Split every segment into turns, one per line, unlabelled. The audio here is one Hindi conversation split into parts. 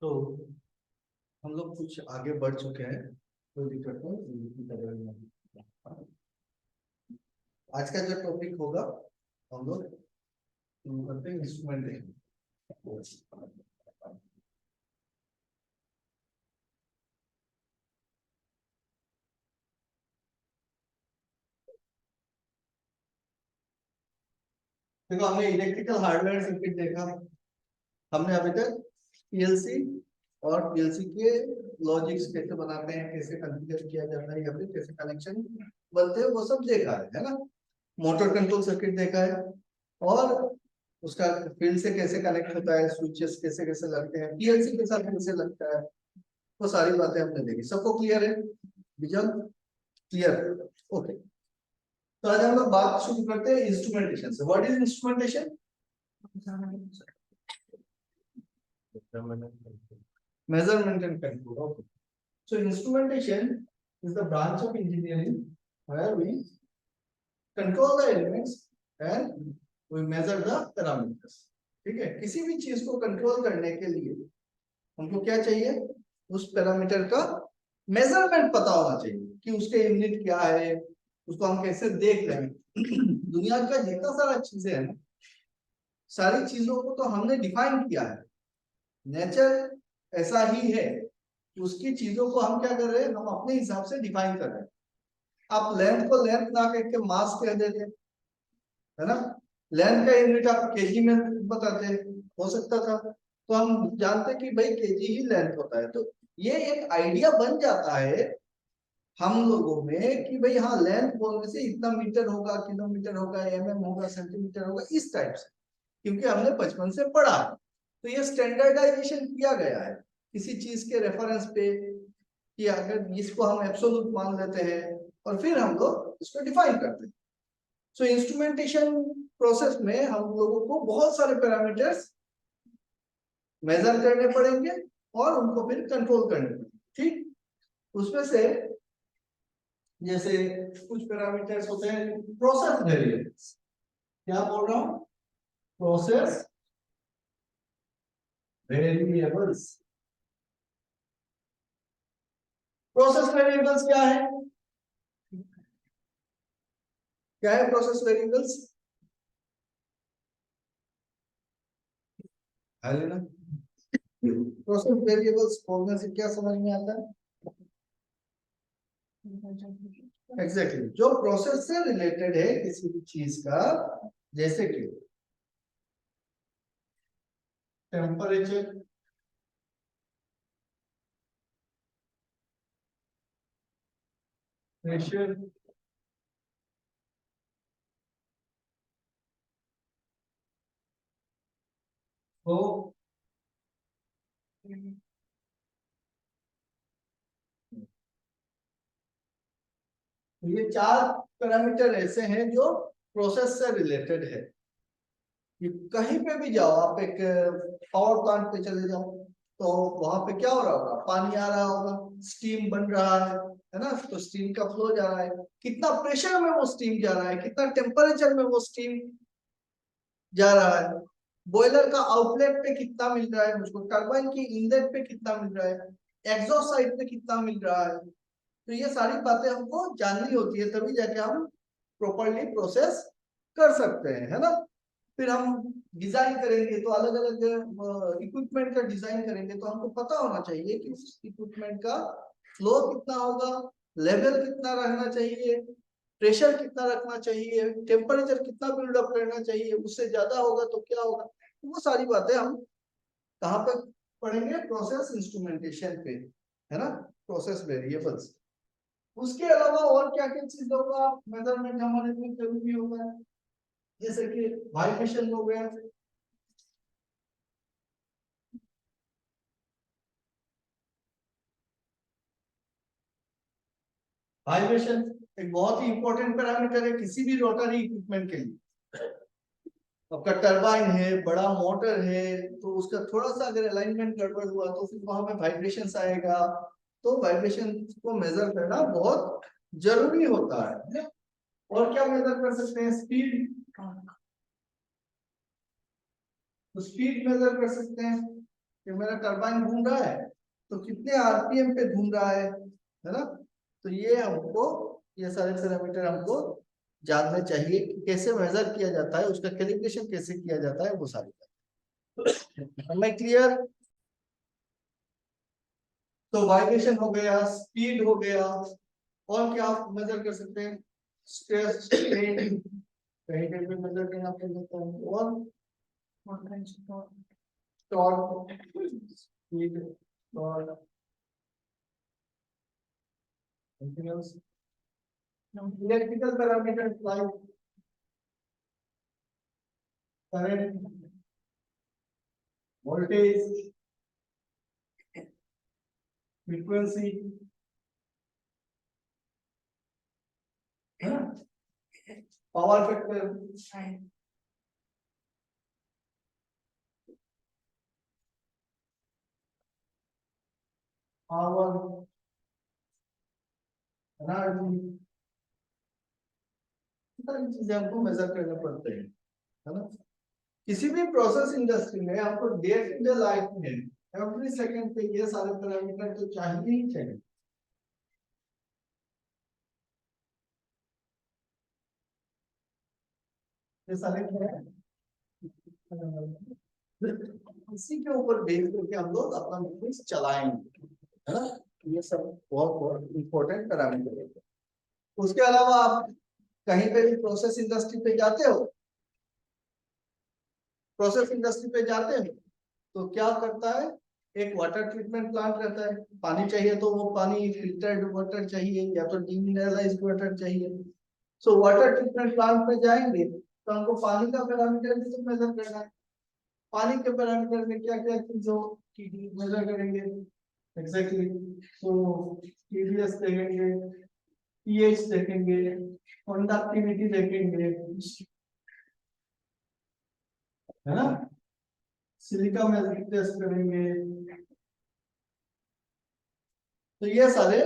तो हम लोग कुछ आगे बढ़ चुके हैं, कोई दिक्कत नहीं। आज का जो टॉपिक होगा हम लोग करते हैं इंस्ट्रूमेंट देखेंगे। देखो, हमने इलेक्ट्रिकल हार्डवेयर सर्किट देखा, हमने अभी तक पीएलसी और पीएलसी के लॉजिक्स कैसे बनाते हैं, कैसे कॉन्फ़िगर किया जाता है या फिर कैसे कनेक्शन बनते हैं, वो सब देखा है ना। मोटर कंट्रोल सर्किट देखा है और उसका फील्ड से कैसे कनेक्ट होता है, स्विचेस कैसे कैसे लगते हैं, पीएलसी के साथ कैसे लगता है, वो सारी बातें हमने देखी। सबको क्लियर है? Vision clear? ओके, तो आज हम लोग बात शुरू करते हैं इंस्ट्रूमेंटेशन से। What is instrumentation? Measurement and control. Okay. So instrumentation is the branch of engineering where we control the elements and we measure the parameters. ठीक है, किसी भी चीज को कंट्रोल करने के लिए हमको क्या चाहिए? उस पैरामीटर का मेजरमेंट पता होना चाहिए कि उसके यूनिट क्या है, उसको हम कैसे देख रहे हैं। दुनिया का जितना सारा चीजें हैं, सारी चीजों को तो हमने डिफाइन किया है। नेचर ऐसा ही है कि उसकी चीजों को हम क्या कर रहे हैं, हम अपने हिसाब से डिफाइन कर रहे हैं। आप लेंथ को लेंथ ना कह के मास कह देते, है ना। लेंथ का यूनिट आप केजी में बताते, हो सकता था, तो हम जानते कि भाई केजी ही लेंथ होता है। तो ये एक आइडिया बन जाता है हम लोगों में कि भाई हाँ, लेंथ बोलने से इतना मीटर होगा, किलोमीटर होगा, एमएम होगा, सेंटीमीटर होगा, इस टाइप से, क्योंकि हमने बचपन से पढ़ा है। तो ये स्टैंडर्डाइजेशन किया गया है किसी चीज के रेफरेंस पे कि अगर इसको हम एब्सोल्यूट मान लेते हैं और फिर हम लोग इसको डिफाइन करते हैं। सो इंस्ट्रूमेंटेशन प्रोसेस में हम लोगों को बहुत सारे पैरामीटर्स मेजर करने पड़ेंगे और उनको फिर कंट्रोल करने पड़ेंगे। ठीक, उसमें से जैसे कुछ पैरामीटर्स होते हैं प्रोसेस वेरिएबल्स। क्या बोल रहा हूं? Process variables. प्रोसेस वेरिएबल्स क्या है? क्या है प्रोसेस वेरिएबल्स? ना, प्रोसेस वेरिएबल्स बोलने से क्या समझ में आता है? एग्जैक्टली, जो प्रोसेस से रिलेटेड है किसी भी चीज का, जैसे कि टेम्परेचर, प्रेशर, फ्लो, तो ये चार पैरामीटर ऐसे हैं जो प्रोसेस से रिलेटेड है। कि कहीं पे भी जाओ, आप एक पावर प्लांट पे चले जाओ तो वहां पे क्या हो रहा होगा? पानी आ रहा होगा, स्टीम बन रहा है ना। तो स्टीम का फ्लो जा रहा है, कितना प्रेशर में वो स्टीम जा रहा है, कितना टेम्परेचर में वो स्टीम जा रहा है, बॉयलर का आउटलेट पे कितना मिल रहा है मुझको, टरबाइन की इनलेट पे कितना मिल रहा है, एग्जॉस्ट साइड पे कितना मिल रहा है। तो ये सारी बातें हमको जाननी होती है, तभी जाके हम प्रॉपर्ली प्रोसेस कर सकते हैं, है ना। फिर हम डिजाइन करेंगे तो अलग अलग इक्विपमेंट का डिजाइन करेंगे तो हमको पता होना चाहिए कि उस इक्विपमेंट का फ्लो कितना होगा, लेवल कितना रहना चाहिए, प्रेशर कितना रखना चाहिए, टेम्परेचर कितना बिल्डअप करना चाहिए, उससे ज्यादा होगा तो क्या होगा। तो वो सारी बातें हम कहाँ पे पढ़ेंगे? प्रोसेस इंस्ट्रूमेंटेशन पे, है ना, प्रोसेस वेरिएबल्स। उसके अलावा और क्या क्या चीजों का मेजरमेंट हमारे लिए जरूरी होगा? जैसे कि वाइब्रेशन हो गया, वाइब्रेशन एक बहुत ही इंपॉर्टेंट पैरामीटर है किसी भी रोटरी इक्विपमेंट के लिए। आपका टरबाइन है, बड़ा मोटर है, तो उसका थोड़ा सा अगर अलाइनमेंट गड़बड़ हुआ तो फिर वहां पे वाइब्रेशन आएगा। तो वाइब्रेशन को मेजर करना बहुत जरूरी होता है। और क्या मेजर कर सकते हैं? स्पीड, तो स्पीड मेजर कर सकते हैं। कि मेरा टरबाइन घूम रहा है तो कितने आरपीएम पे घूम रहा है ना। तो ये हमको, ये सारे पैरामीटर हमको जानने चाहिए कि कैसे मेजर किया जाता है, उसका कैलिब्रेशन कैसे किया जाता है, वो सारी। मैं क्लियर। तो वाइब्रेशन हो गया, स्पीड हो गया, और क्या आप मेजर कर सकते हैं, स्ट्रेस, स्ट्रेन, कहीं कहीं पे मेजर करना पड़ जाता है, और टॉर्क, स्पीड, और anything else? Electrical parameters like current, voltage, frequency, power factor, power, energy, सारी चीजें हमको मेजर करने पड़ते हैं, है ना। किसी भी प्रोसेस इंडस्ट्री में आपको डे टू डे लाइफ में एवरी सेकंड पे ये सारे पैरामीटर तो चाहिए ही चाहिए। ये सारे क्या है, इसी के ऊपर बेस करके हम लोग अपना बिजनेस चलाएंगे, है ना। ये सब बहुत बहुत इंपॉर्टेंट पैरामीटर है। उसके अलावा आप कहीं पे भी प्रोसेस इंडस्ट्री पे जाते हो, प्रोसेस इंडस्ट्री पे जाते हैं तो क्या करता है, एक वाटर ट्रीटमेंट प्लांट रहता है, पानी चाहिए तो वो पानी फिल्टर्ड वाटर चाहिए या तो डीमिनरलाइज्ड वाटर चाहिए। सो वाटर ट्रीटमेंट प्लांट में जाएंगे तो हमको पानी का पैरामीटर भी तो मेजर करना है। पानी के पैरामीटर में क्या क्या चीजों की मेजर करेंगे, एग्जैक्टली। तो टीडीएस देखेंगे, पीएच देखेंगे, कंडक्टिविटी देखेंगे, है ना, सिलिका मैजिक टेस्ट करेंगे। तो ये सारे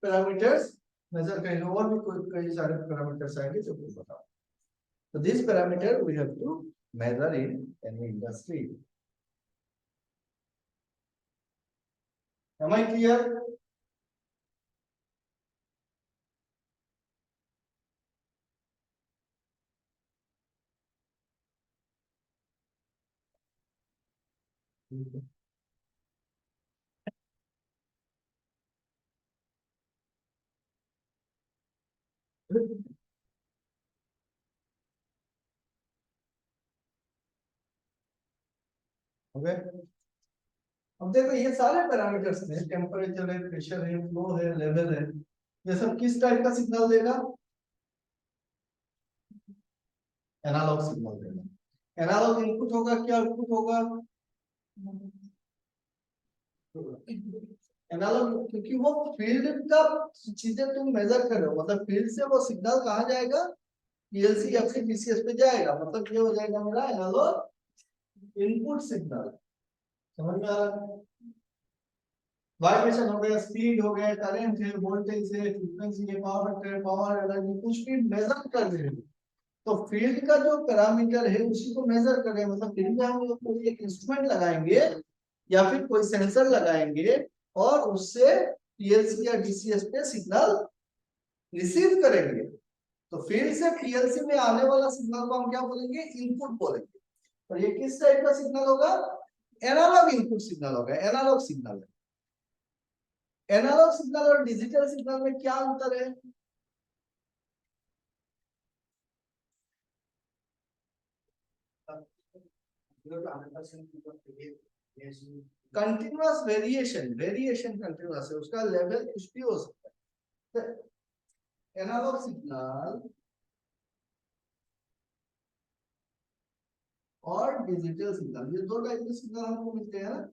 पैरामीटर्स मेजर करेंगे, और भी कोई कई सारे पैरामीटर्स आएंगे जो आपको बताओ। तो this parameter we have to measure in any industry. Am I clear? Okay, अब देखो ये सारे पैरामीटर्स हैं, टेम्परेचर है, प्रेशर है, फ्लो है, लेवल है, ये सब किस टाइप का सिग्नल देगा, एनालॉग सिग्नल देगा। एनालॉग इनपुट होगा, क्या आउटपुट होगा, एनालॉग, क्योंकि वो फील्ड का चीजें तुम मेजर कर रहे हो, मतलब फील्ड से वो सिग्नल कहाँ जाएगा, पीएलसी या फिर डीसीएस पे जाएगा, मतलब ये हो जाएगा मेरा एनालॉग इनपुट सिग्नल। समझ में आ रहा है, वाइब्रेशन हो गया, स्पीड हो गया, करंट है, वोल्टेज है, फ्रीक्वेंसी है, पावर फैक्टर है, पावर एनर्जी, कुछ भी मेजर कर रहे हैं तो फील्ड का जो पैरामीटर है उसी को मेजर कर रहे हैं। मतलब फील्ड में हम लोग कोई एक इंस्ट्रूमेंट लगाएंगे या फिर कोई सेंसर लगाएंगे और उससे पीएलसी या डीसीएस पे सिग्नल रिसीव करेंगे। तो फील्ड से पीएलसी में आने वाला सिग्नल को हम क्या बोलेंगे, इनपुट बोलेंगे। और ये किस टाइप का सिग्नल होगा, एनालॉग इनपुट सिग्नल होगा, एनालॉग सिग्नल। एनालॉग सिग्नल और डिजिटल सिग्नल में क्या अंतर है, कंटिन्यूअस वेरिएशन, वेरिएशन कंटिन्यूअस है, उसका लेवल कुछ भी हो सकता है। एनालॉग सिग्नल और डिजिटल सिग्नल, ये दो टाइप के सिग्नल हमको मिलते हैं ना।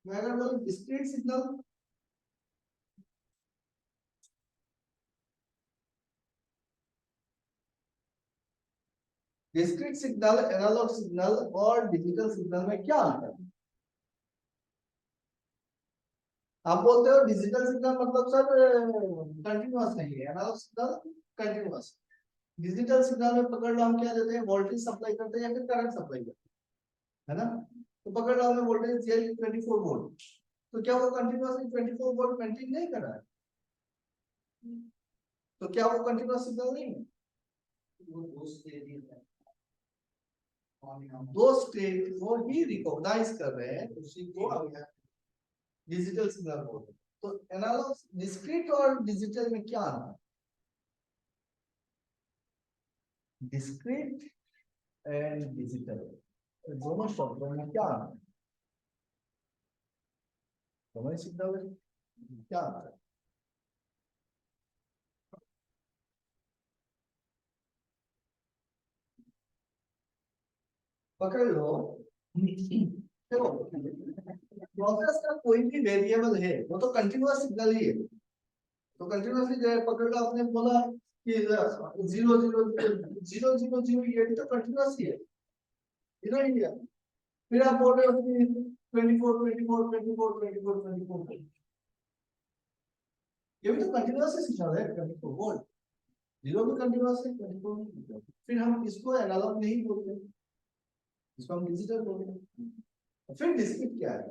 मैं अगर बोलूं discrete signal, discrete signal, analogue signal और डिजिटल सिग्नल में क्या अंतर है। आप बोलते हो डिजिटल सिग्नल मतलब सर कंटिन्यूअस नहीं है, analogue signal continuous. Digital signal में पकड़ लो हम क्या देते हैं, वोल्टेज सप्लाई करते हैं या फिर करंट सप्लाई करते हैं, है ना। तो पकड़ रहा हूं मैं वोल्टेज 24 वोल्ट, तो क्या वो कंटिन्यूअसली 24 वोल्ट मेंटेन नहीं कर रहा है? तो क्या वो कंटिन्यूअस सिग्नल नहीं है? दो स्टेट को ही रिकॉग्नाइज कर रहे हैं, उसी को डिजिटल सिग्नल बोलते हैं। तो एनालॉग, डिस्क्रीट और डिजिटल में क्या अंतर है? डिस्क्रीट एंड डिजिटल दोनों शब्दों में क्या अंतर है? दोनों सिग्नल क्या अंतर है? पकड़ लो, देखो प्रोसेस का कोई भी वेरिएबल है वो तो कंटिन्यूअस सिग्नल ही है। तो कंटिन्यूअसली जो है पकड़ लो, आपने बोला कि 0 0 0 0 0 ये भी तो कंटिन्यूअस ही है, ही है। फिर आप बोल रहे हो कि 24 24 24 24 24, ये भी तो कंटिन्यूअस ही सिग्नल है, 24 वोल्ट। जीरो भी कंटिन्यूअस है, 24 भी। फिर हम इसको एनालॉग नहीं बोलते, इसको हम डिजिटल बोलते हैं। फिर डिस्क्रीट क्या है?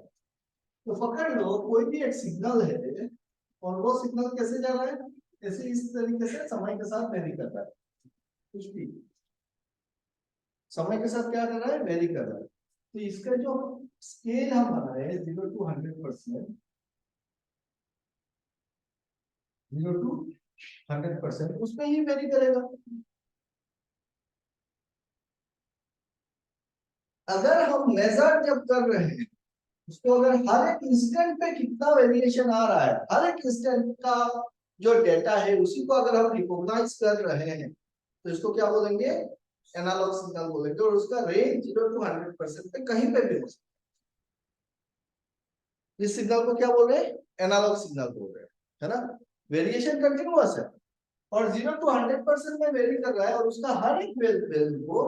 तो पकड़ लो कोई भी एक सिग्नल है और वो सिग्नल कैसे जा रहा है, ऐसे इस तरीके से समय के साथ वेरी कर रहा है, कुछ भी समय के साथ क्या कर रहा है, वेरी कर रहा है। तो इसका जो स्केल हम बनाए 0 to 100%, 0 to 100%, उसमें ही वेरी करेगा। अगर हम मेजर जब कर रहे हैं उसको, अगर हर एक इंस्टेंट पे कितना वेरिएशन आ रहा है, हर एक इंस्टेंट का जो डेटा है उसी को अगर हम रिकॉग्नाइज कर रहे हैं, तो इसको क्या बोलेंगे, एनालॉग सिग्नल बोलेंगे। और उसका रेंज 0 to 100% पे कहीं पे भी हो सकता है। इस सिग्नल को क्या बोल रहे हैं, एनालॉग सिग्नल बोल रहे हैं, है ना। वेरिएशन कंटिन्यूअस है और 0 to 100% में वेरी कर रहा है, और उसका हर एक वैल्यू को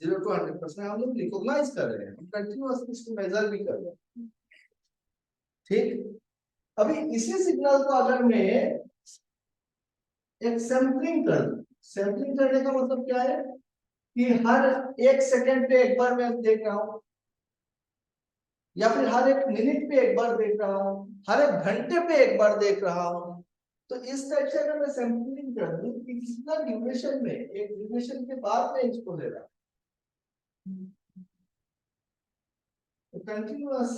0 to 100% हम लोग रिकॉग्नाइज कर रहे हैं, कंटिन्यूअसली इसको मेजर भी कर रहे हैं। ठीक, अभी इसी सिग्नल को अगर मैं एक सैंपलिंग कर दूं, सैंपलिंग करने का मतलब क्या है कि हर एक सेकंड पे एक बार मैं देख रहा हूं, या फिर हर एक मिनट पे एक बार देख रहा हूं, हर एक घंटे पे एक बार देख रहा हूं। तो इस टाइप से अगर मैं सैंपलिंग कर दूं कि कितना ड्यूरेशन में, एक ड्यूरेशन के बाद में इसको ले रहा हूं, तो कंटिन्यूअस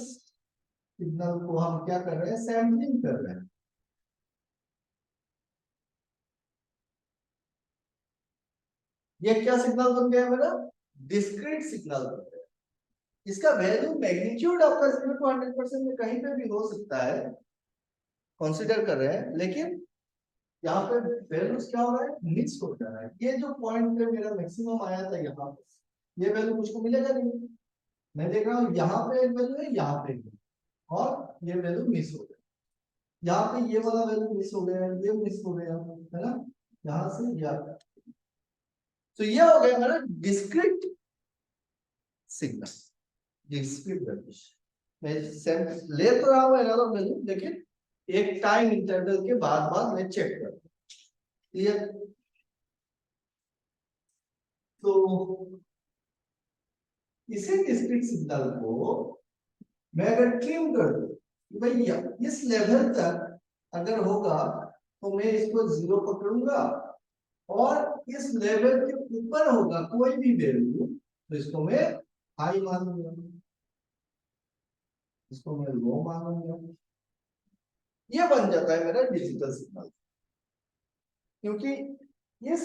सिग्नल को हम क्या कर रहे हैं, सैंपलिंग कर रहे हैं। ये क्या सिग्नल बन गया मेरा, डिस्क्रीट सिग्नल बन गया। इसका वैल्यू मैग्नीट्यूड आपका 0 to 100% में कहीं पे भी हो सकता है, कंसीडर कर रहे हैं, लेकिन यहाँ पे वैल्यूज क्या हो रहा है, मिक्स हो जा रहा है। ये जो पॉइंट पे मेरा मैक्सिमम आया था यहाँ पे, ये वैल्यू मुझको मिलेगा नहीं। मैं देख रहा हूँ यहाँ पे एक वैल्यू है, यहाँ पे और ये वैल्यू मिस हो गया, यहाँ पे ये वाला वैल्यू मिस हो गया, ये मिस हो गया, है ना, यहाँ से यहाँ। तो ये हो गया मेरा डिस्क्रीट सिग्नल, डिस्क्रीट वैल्यू। मैं ले तो रहा हूँ एनालॉग वैल्यू, लेकिन एक टाइम इंटरवल के बाद बाद मैं चेक कर, क्लियर। तो इसी डिस्क्रीट सिग्नल को मैं अगर ट्रिम कर दूं कि भाई इस लेवल तक अगर होगा तो मैं इसको 0 पकड़ूंगा, और इस लेवल के ऊपर होगा कोई भी वैल्यू तो इसको मैं हाई मानूंगा, इसको मैं लो मानूंगा। ये बन जाता है मेरा डिजिटल सिग्नल। क्योंकि इस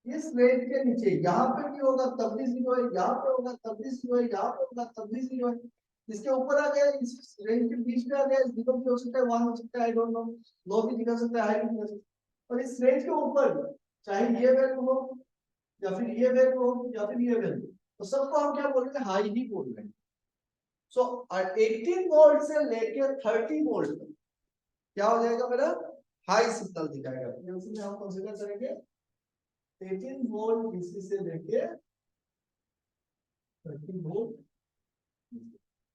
इस रेंज के नीचे यहाँ पे भी होगा तब भी 0 है, यहाँ पे होगा तब भी 0 है, यहाँ पे होगा तब भी 0 है। इसके ऊपर आ गया, इस रेंज के बीच में आ गया, 0 भी हो सकता है, 1 हो सकता है, आई डोंट नो, लो भी दिखा सकता है, हाई भी दिखा सकता है। और इस रेंज के ऊपर चाहे ये वैल्यू हो, या फिर ये वैल्यू हो, या फिर ये वैल्यू, तो सबको हम क्या बोल रहे हैं, हाई ही बोल रहे हैं। सो 18 वोल्ट से लेकर 30 वोल्ट तक क्या हो जाएगा मेरा, हाई सिग्नल दिखाएगा। उसमें हम कंसीडर करेंगे 18 वोल्ट डीसी से लेके 30 वोल्ट,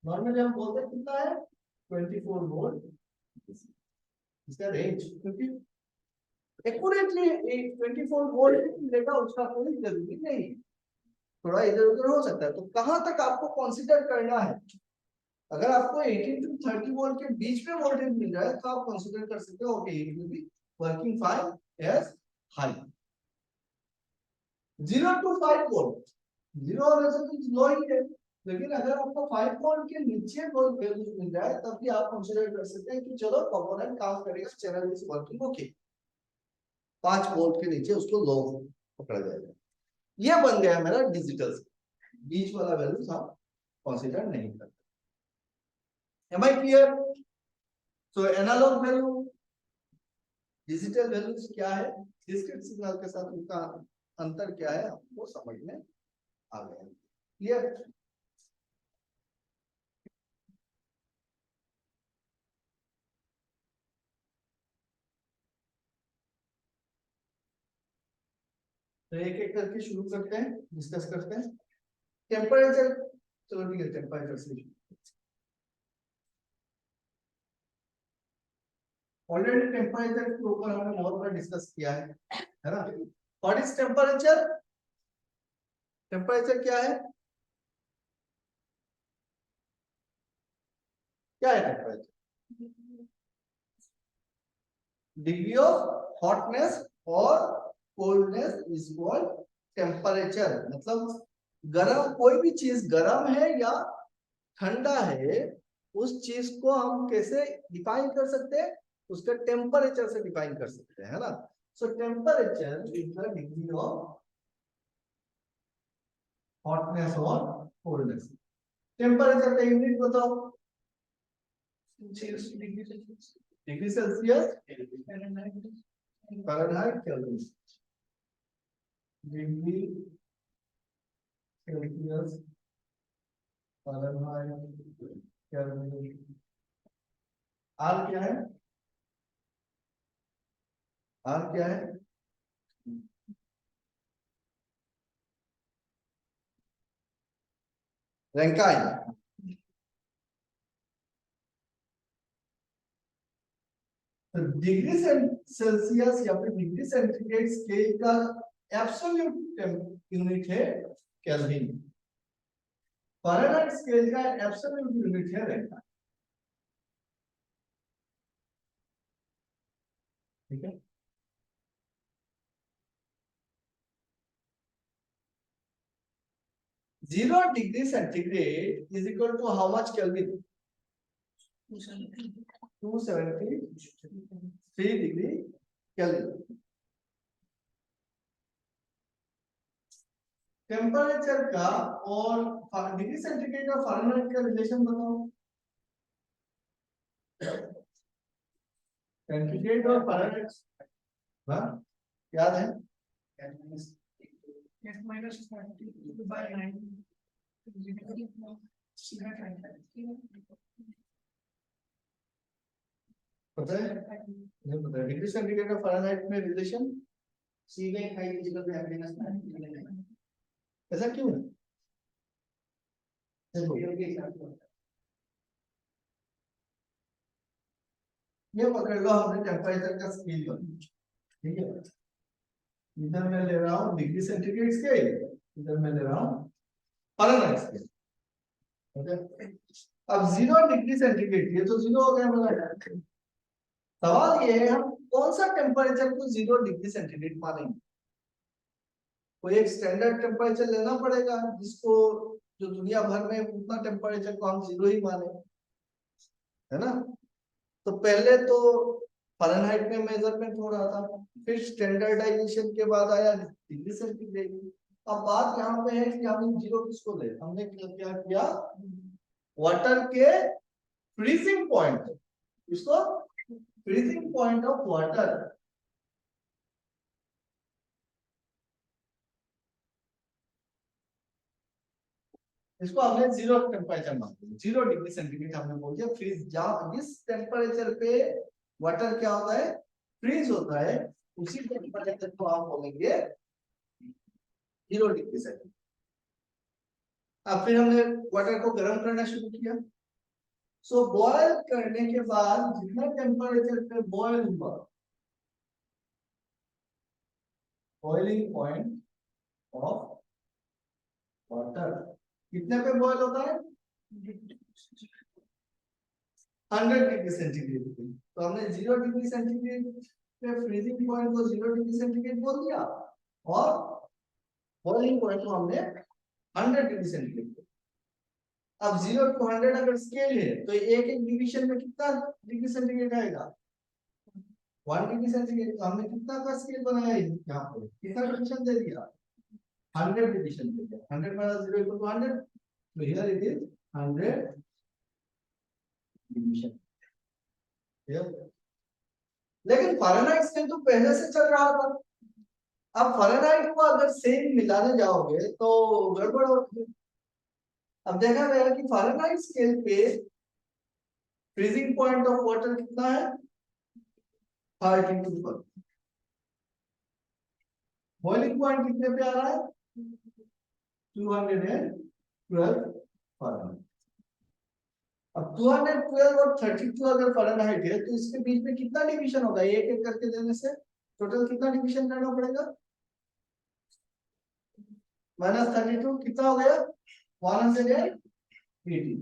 नॉर्मली हम बोलते हैं कितना है, 24 वोल्ट इसका रेंज। क्योंकि एक्यूरेटली 24 वोल्ट मिलेगा उसका कोई जरूरी नहीं, थोड़ा इधर उधर हो सकता है। तो कहां तक आपको कंसीडर करना है? अगर आपको 18 टू 30 वोल्ट के बीच में वोल्टेज मिल रहा है तो आप कंसीडर कर सकते हो okay it will be working fine as high. 0 to 5 volt, 0 होने से तो लो ही है, लेकिन अगर आपको 5 वोल्ट के नीचे कोई वैल्यू मिल रहा है तब भी आप कंसीडर कर सकते हैं कि चलो कंपोनेंट काम करेगा, channel is working okay. 5 volt के नीचे उसको लो पकड़ा जाएगा। ये बन गया मेरा डिजिटल। बीच वाला वैल्यू आप कंसीडर नहीं करते। Am I clear? So analogue value, digital values क्या है, डिस्क्रीट सिग्नल के साथ उनका अंतर क्या है आपको समझ में आ गया। क्लियर? तो एक एक करके शुरू करते हैं, डिस्कस करते हैं। टेम्परेचर, चलो ठीक है टेम्परेचर से। ऑलरेडी टेम्परेचर के ऊपर हमने बहुत बार डिस्कस किया है ना? What is temperature? टेम्परेचर क्या है? क्या है टेम्परेचर? डिग्री ऑफ हॉटनेस और कोल्डनेस इज कॉल्ड टेम्परेचर। मतलब गर्म, कोई भी चीज गर्म है या ठंडा है, उस चीज को हम कैसे डिफाइन कर सकते हैं? उसका टेम्परेचर से डिफाइन कर सकते हैं, है ना? So temperature is the degree of hotness और कोल्डनेस। टेम्परेचर का यूनिट बताओ। Degree Celsius, Fahrenheit, Kelvin. Degree Celsius, Fahrenheit, Kelvin. R क्या है? आर क्या है? रैंकाइन। तो डिग्री सेल्सियस या फिर डिग्री सेंटीग्रेड स्केल का एब्सोल्यूट यूनिट है केल्विन। फ़ारेनहाइट स्केल का एब्सोल्यूट यूनिट है रैंकाइन। ठीक है? 0 degree centigrade is equal to how much Kelvin? 273 degree Kelvin. Temperature का और डिग्री सेंटीग्रेड और फ़ारेनहाइट का रिलेशन बताओ। सेंटीग्रेड और फ़ारेनहाइट, हाँ याद है? पता है? नहीं पता है। डिग्री सेंटीग्रेड और फ़ारेनहाइट में रिलेशन ऐसा क्यों है? देखो ये पकड़ लो, हमने टेम्परेचर का स्केल बना, ठीक है? इधर मैं ले रहा हूँ डिग्री सेंटीग्रेड स्केल, इधर मैं ले रहा हूँ फ़ारेनहाइट स्केल। ओके, अब 0 डिग्री सेंटीग्रेड, ये तो 0 हो गया मेरा। सवाल ये है हम कौन सा टेम्परेचर को 0 डिग्री सेंटीग्रेड मानेंगे? कोई एक स्टैंडर्ड टेम्परेचर लेना पड़ेगा जिसको, जो दुनिया भर में उतना टेम्परेचर को हम 0 ही माने, है ना? तो पहले तो फ़ारेनहाइट में मेजरमेंट हो रहा था, फिर स्टैंडर्डाइजेशन के बाद आया डिग्री सेंटीग्रेड। अब बात यहाँ पे है कि हम 0 किसको ले, हमने क्या किया, वाटर के फ्रीजिंग पॉइंट, इसको फ्रीजिंग पॉइंट ऑफ वाटर, इसको हमने 0 टेम्परेचर मान लिया, 0 डिग्री सेंटीग्रेड हमने बोल दिया फ्रीज। जहां जिस टेम्परेचर पे वाटर क्या होता है, फ्रीज होता है, उसी टेम्परेचर को आप बोलेंगे 0 डिग्री सेंटीग्रेड। अब फिर हमने वाटर को गर्म करना शुरू किया। सो बॉयल करने के बाद जितना टेम्परेचर पे बॉयल हुआ, बॉइलिंग पॉइंट ऑफ वाटर कितने पे बॉयल होता है? 100 डिग्री सेंटीग्रेड पे। तो हमने 0 डिग्री सेंटीग्रेड पे फ्रीजिंग पॉइंट को 0 डिग्री सेंटीग्रेड बोल दिया और बॉइलिंग पॉइंट को हमने 100 डिग्री सेंटीग्रेड। अब 0 to 100 अगर स्केल है तो एक एक डिवीजन में कितना डिग्री सेंटीग्रेड आएगा? 1 डिग्री सेंटीग्रेड। तो हमने कितना का स्केल बनाया है यहाँ पे? कितना डिवीजन दे दिया? 100 डिवीजन दे दिया। 100 minus 0 equal to 100. So here it is 100 division. लेकिन फ़ारेनहाइट स्केल तो पहले से चल रहा था। अब फ़ारेनहाइट को अगर सेम मिलाने जाओगे तो गड़बड़ होगी। अब देखा गया कि फ़ारेनहाइट स्केल पे फ्रीजिंग पॉइंट ऑफ वाटर कितना है? 32 पर। बॉइलिंग पॉइंट कितने पे आ रहा है? 212 फ़ारेनहाइट। अब 212 और 32 अगर फ़ारेनहाइट है तो इसके बीच में कितना डिवीजन होगा? एक एक करके देने से टोटल कितना डिवीजन करना पड़ेगा? -32 कितना हो गया? 180।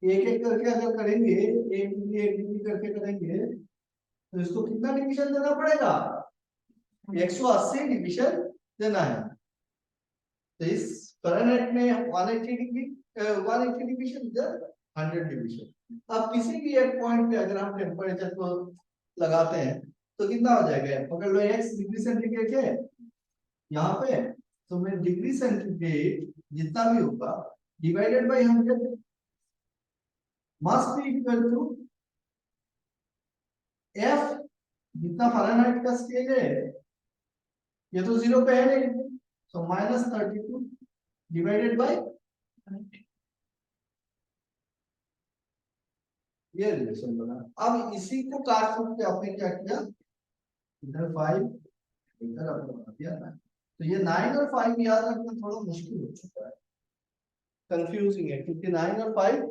एक एक करके अगर करेंगे, एक डिग्री करके करेंगे तो इसको कितना डिवीजन देना पड़ेगा? 180 डिवीजन देना है। तो इस फ़ारेनहाइट में 180 डिग्री 180 डिवीजन इधर 100 डिवीजन। अब किसी भी एक पॉइंट पे अगर हम टेम्परेचर को लगाते हैं तो कितना हो जाएगा? पकड़ लो x डिग्री सेंटीग्रेड है यहाँ पे, तो मैं डिग्री सेंटीग्रेड जितना भी होगा divided by 100 must be equal to f जितना फ़ारेनहाइट का स्केल है, ये तो 0 पे है नहीं, तो -32 डिवाइडेड बाय ये रिलेशन बना। अब इसी को काट के आपने क्या किया? इधर 5 इधर आपने बना दिया ना। तो ये 9 और 5 याद रखना थोड़ा मुश्किल हो चुका है, कंफ्यूजिंग है, क्योंकि 9 और 5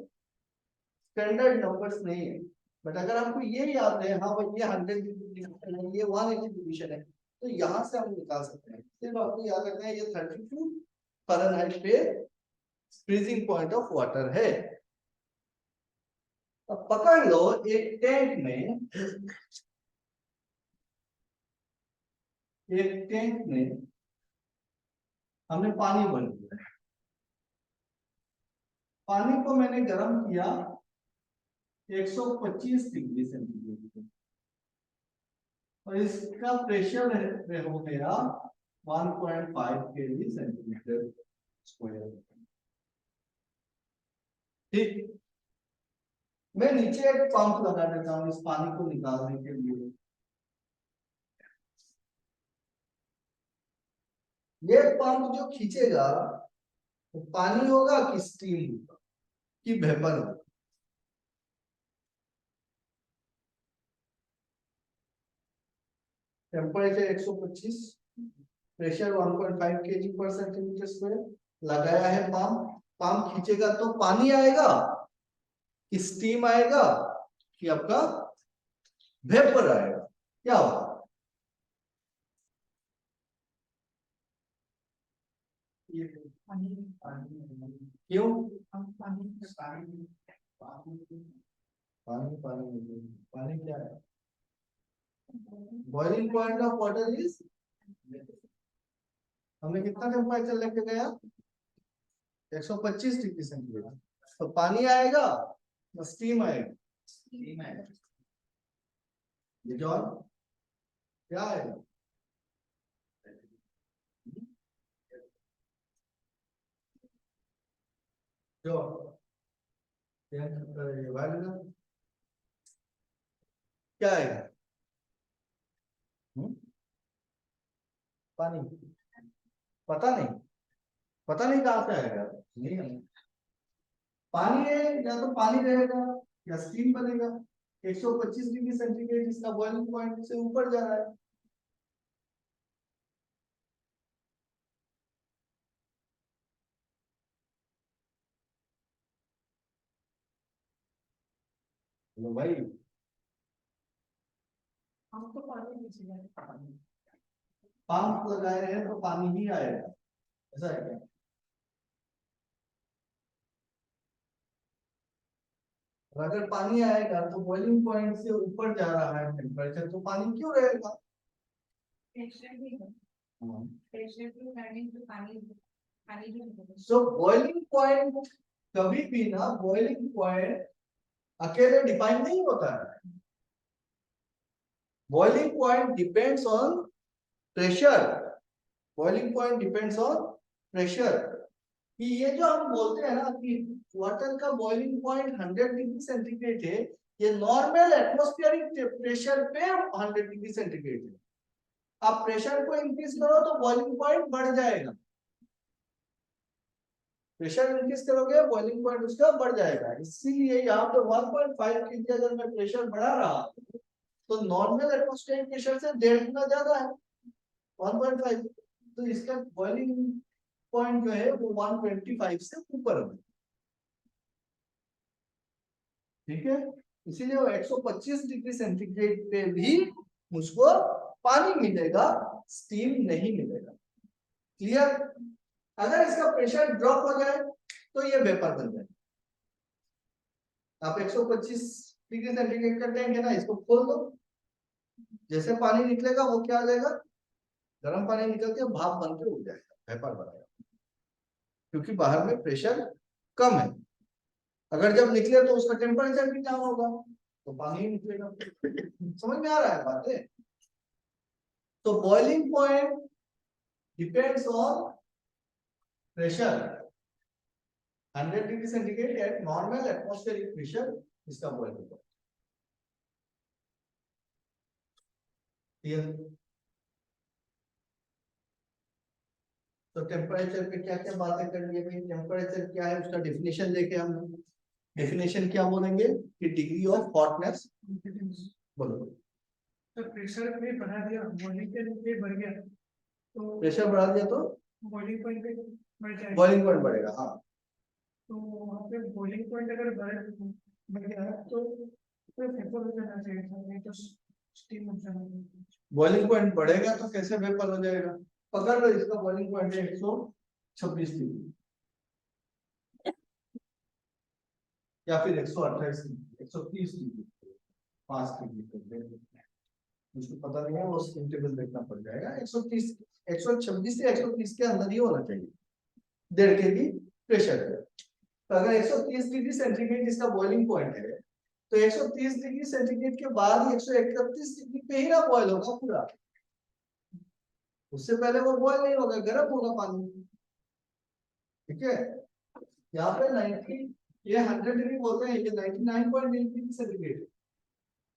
स्टैंडर्ड नंबर्स नहीं है। बट अगर आपको ये याद है, हाँ भाई ये 100 डिवीजन है, ये 180 डिवीजन है, तो यहाँ से हम निकाल सकते हैं। सिर्फ आपको याद रखना है ये 32 फ़ारेनहाइट पे फ्रीजिंग पॉइंट ऑफ वाटर है। अब पकड़ लो एक टैंक में, हमने पानी भर दिया। पानी को मैंने गर्म किया 125 डिग्री सेंटीग्रेड पे और इसका प्रेशर हो गया 1.5 kg सेंटीमीटर स्क्वायर। ठीक, मैं नीचे एक पंप लगा देता हूँ इस पानी को निकालने के लिए। ये पंप जो खींचेगा तो पानी होगा कि स्टीम होगा कि वेपर होगा? टेम्परेचर 125, प्रेशर 1.5 kg पर सेंटीमीटर स्क्वायर, लगाया है पंप। पंप खींचेगा तो पानी आएगा कि स्टीम आएगा कि आपका वेपर आएगा? क्या होगा? क्यों? पानी पानी क्या है? Boiling point of water is, हमने कितना टेम्परेचर लेके गया? 125 डिग्री सेंटीग्रेड। तो पानी आएगा तो स्टीम आएगा? स्टीम आएगा। ये जॉन क्या आएगा? जो क्या आएगा? पानी? पता नहीं, पता नहीं कहाँ से आएगा। नहीं, पानी है या तो पानी रहेगा या स्टीम बनेगा। 125 डिग्री सेंटीग्रेड इसका बॉइलिंग पॉइंट से ऊपर जा रहा है। तो भाई हम तो पानी पंप लगाए हैं तो पानी ही आएगा। ऐसा है क्या? और अगर पानी आएगा तो बॉइलिंग पॉइंट से ऊपर जा रहा है टेम्परेचर, तो पानी क्यों रहेगा? सो बॉइलिंग पॉइंट कभी भी ना, बॉइलिंग पॉइंट अकेले डिफाइन नहीं होता है। Boiling point depends on pressure. Boiling point depends on pressure. कि ये जो हम बोलते हैं ना कि वाटर का बॉइलिंग पॉइंट 100 डिग्री सेंटीग्रेड है, ये नॉर्मल एटमॉस्फेरिक प्रेशर पे 100 डिग्री सेंटीग्रेड है। आप प्रेशर को इंक्रीज करो तो बॉइलिंग पॉइंट बढ़ जाएगा। प्रेशर इंक्रीज करोगे बॉइलिंग पॉइंट उसका बढ़ जाएगा। इसीलिए यहाँ पे 1.5 के अगर मैं प्रेशर बढ़ा रहा तो नॉर्मल एटमॉस्फेरिक प्रेशर से 1.5 गुना ज्यादा है 1.5। तो इसका बॉइलिंग पॉइंट जो है वो 125 से ऊपर है। ठीक है, इसीलिए वो 125 डिग्री सेंटीग्रेड पे भी मुझको पानी मिलेगा, स्टीम नहीं मिलेगा। क्लियर? अगर इसका प्रेशर ड्रॉप हो जाए तो ये वेपर बन जाए। आप 125 डिग्री सेंटीग्रेड कर देंगे ना, इसको खोल दो, जैसे पानी निकलेगा वो क्या आ जाएगा, गर्म पानी निकल के भाप बन के उड़ जाएगा, वेपर बनेगा, क्योंकि बाहर में प्रेशर कम है। अगर जब निकले तो उसका टेम्परेचर भी कम होगा तो पानी ही निकलेगा। समझ में आ रहा है बातें? तो boiling point depends on pressure. 100 degree centigrade eight normal atmospheric pressure इसका बॉइलिंग पॉइंट। तो टेम्परेचर पे क्या क्या बातें कर ली भाई? टेम्परेचर क्या है उसका डेफिनेशन देखे हमने। डेफिनेशन क्या बोलेंगे कि डिग्री ऑफ हॉटनेस। बोलो।
तो प्रेशर पे बढ़ा दिया, बॉइलिंग पे बढ़ गया तो
प्रेशर बढ़ा दिया तो
बॉइलिंग पॉइंट पे बढ़ जाएगा।
बॉइलिंग पॉइंट बढ़ेगा, हाँ।
तो वहाँ पे बॉइलिंग पॉइंट अगर बढ़ गया तो वेपर हो जाना चाहिए था, नहीं तो स्टीम हो जाना चाहिए।
बॉइलिंग पॉइंट बढ़ेगा तो कैसे वेपर हो जाएगा? पकड़ लो, इसका बॉइलिंग पॉइंट है 126 डिग्री या फिर 128 डिग्री, 130 डिग्री, 5 डिग्री। मुझको पता नहीं है, वो स्किन टेबल देखना पड़ जाएगा। 130 126 से 130 के अंदर ही होना चाहिए 1.5 kg प्रेशर है। तो अगर 130 डिग्री सेंटीग्रेड इसका बॉइलिंग पॉइंट है तो 130 डिग्री सेंटीग्रेड के बाद 131 डिग्री पे ही ना बॉइल होगा पूरा, उससे पहले वो बॉइल नहीं होगा, गर्म होगा पानी। ठीक है, यहाँ पे 90, ये 100 डिग्री बोलते हैं, ये 99.8 डिग्री सेंटीग्रेड।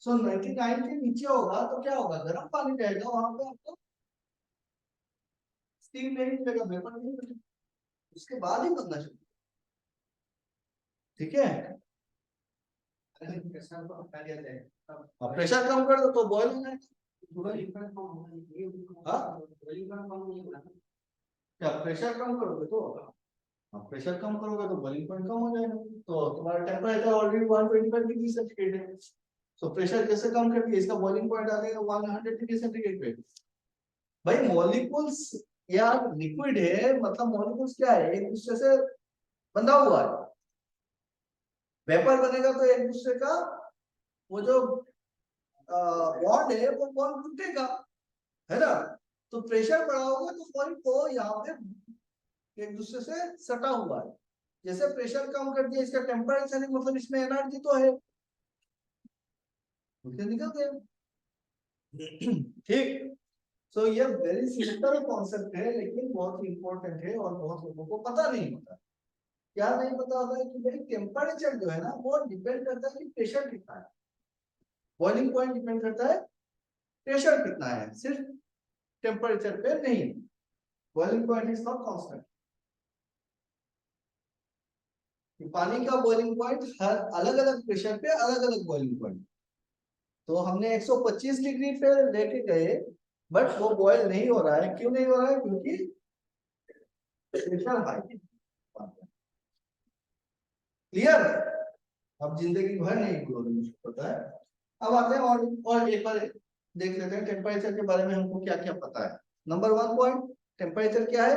सो 99 के नीचे होगा तो क्या होगा, गर्म पानी रहेगा वहां पे, आपको स्टीम नहीं मिलेगा, वेपर नहीं मिलेगा, उसके बाद ही बनना चाहिए। ठीक है, प्रेशर को हटा दिया जाए, अब प्रेशर कम कर दो तो बॉइल हो जाएगा। क्या प्रेशर कम करोगे तो, प्रेशर कम करोगे तो बॉइलिंग पॉइंट कम हो जाएगा। तो तुम्हारा टेम्परेचर ऑलरेडी 125 डिग्री सेंटीग्रेड है, तो प्रेशर कैसे कम कर दिया, इसका बॉइलिंग पॉइंट आ जाएगा 100 डिग्री सेंटीग्रेड पे। भाई मॉलिक्यूल्स या लिक्विड है, मतलब मॉलिक्यूल्स क्या है, एक दूसरे से बंधा हुआ है। वेपर बनेगा तो एक दूसरे का वो जो बॉन्ड है वो बॉन्ड टूटेगा, है ना। तो प्रेशर बढ़ाओगे तो पॉइंट को यहाँ पे एक दूसरे से सटा हुआ है। जैसे प्रेशर कम कर दिया, इसका टेम्परेचर है, मतलब इसमें एनर्जी तो है, निकल गया। ठीक। सो ये वेरी सिंपल कॉन्सेप्ट है, लेकिन बहुत ही इंपॉर्टेंट है और बहुत लोगों को पता नहीं होता। क्या नहीं पता होता है कि भाई टेम्परेचर जो है ना वो डिपेंड करता है कि प्रेशर कितना है। बॉइलिंग पॉइंट डिपेंड करता है प्रेशर कितना है, सिर्फ टेम्परेचर पे नहीं। Boiling point is not constant. पानी का बॉइलिंग पॉइंट हर अलग अलग प्रेशर पे अलग अलग बॉइलिंग पॉइंट। तो हमने 125 डिग्री पे लेके गए, बट वो बॉयल नहीं हो रहा है। क्यों नहीं हो रहा है? क्योंकि प्रेशर हाई। क्लियर? अब जिंदगी भर नहीं बोलोगे, मुझको पता है। अब आते हैं और एक बार देख लेते हैं टेम्परेचर के बारे में हमको क्या क्या पता है। नंबर 1 पॉइंट, टेम्परेचर क्या है,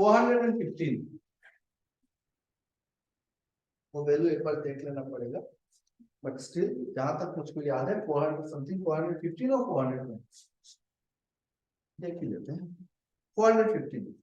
415 वो वैल्यू एक बार देख लेना पड़ेगा, बट स्टिल जहां तक मुझको याद है 400 समथिंग, 415 और 400 देख ही लेते हैं। 415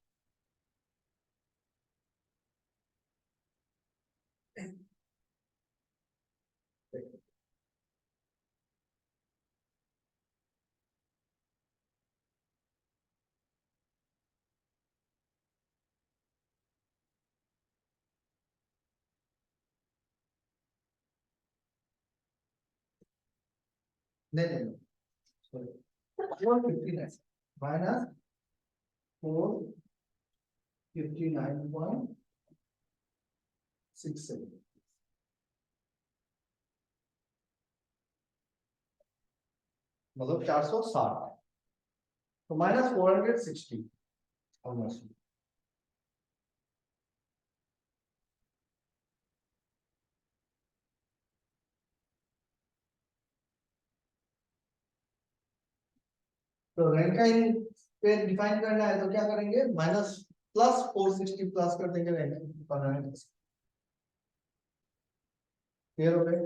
नहीं नहीं सॉरी 415 है माइनस 459.67 मतलब 460 तो माइनस 460 ऑलमोस्ट। तो रैंकाइन पे डिफाइन करना है तो क्या करेंगे, माइनस प्लस 460 प्लस कर देंगे रैंकाइन बनाने। क्लियर हो गया?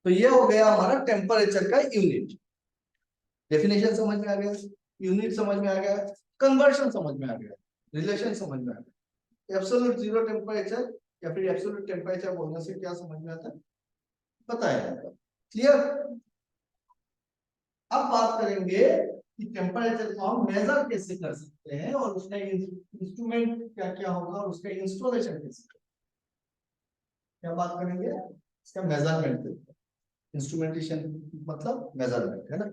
तो ये हो गया हमारा टेम्परेचर का यूनिट। डेफिनेशन समझ में आ गया, यूनिट समझ में आ गया, कन्वर्शन समझ में आ गया, रिलेशन समझ में आ गया। एब्सोल्यूट जीरो टेम्परेचर या फिर एब्सोल्यूट टेम्परेचर बोलने से क्या समझ में आता है बताया जाता है। क्लियर? अब बात करेंगे कि टेम्परेचर को हम मेजर कैसे कर सकते हैं और उसका इंस्ट्रूमेंट क्या क्या होगा और उसका इंस्टॉलेशन कैसे, क्या बात करेंगे इसका मेजरमेंट। इंस्ट्रूमेंटेशन मतलब मेजरमेंट है ना।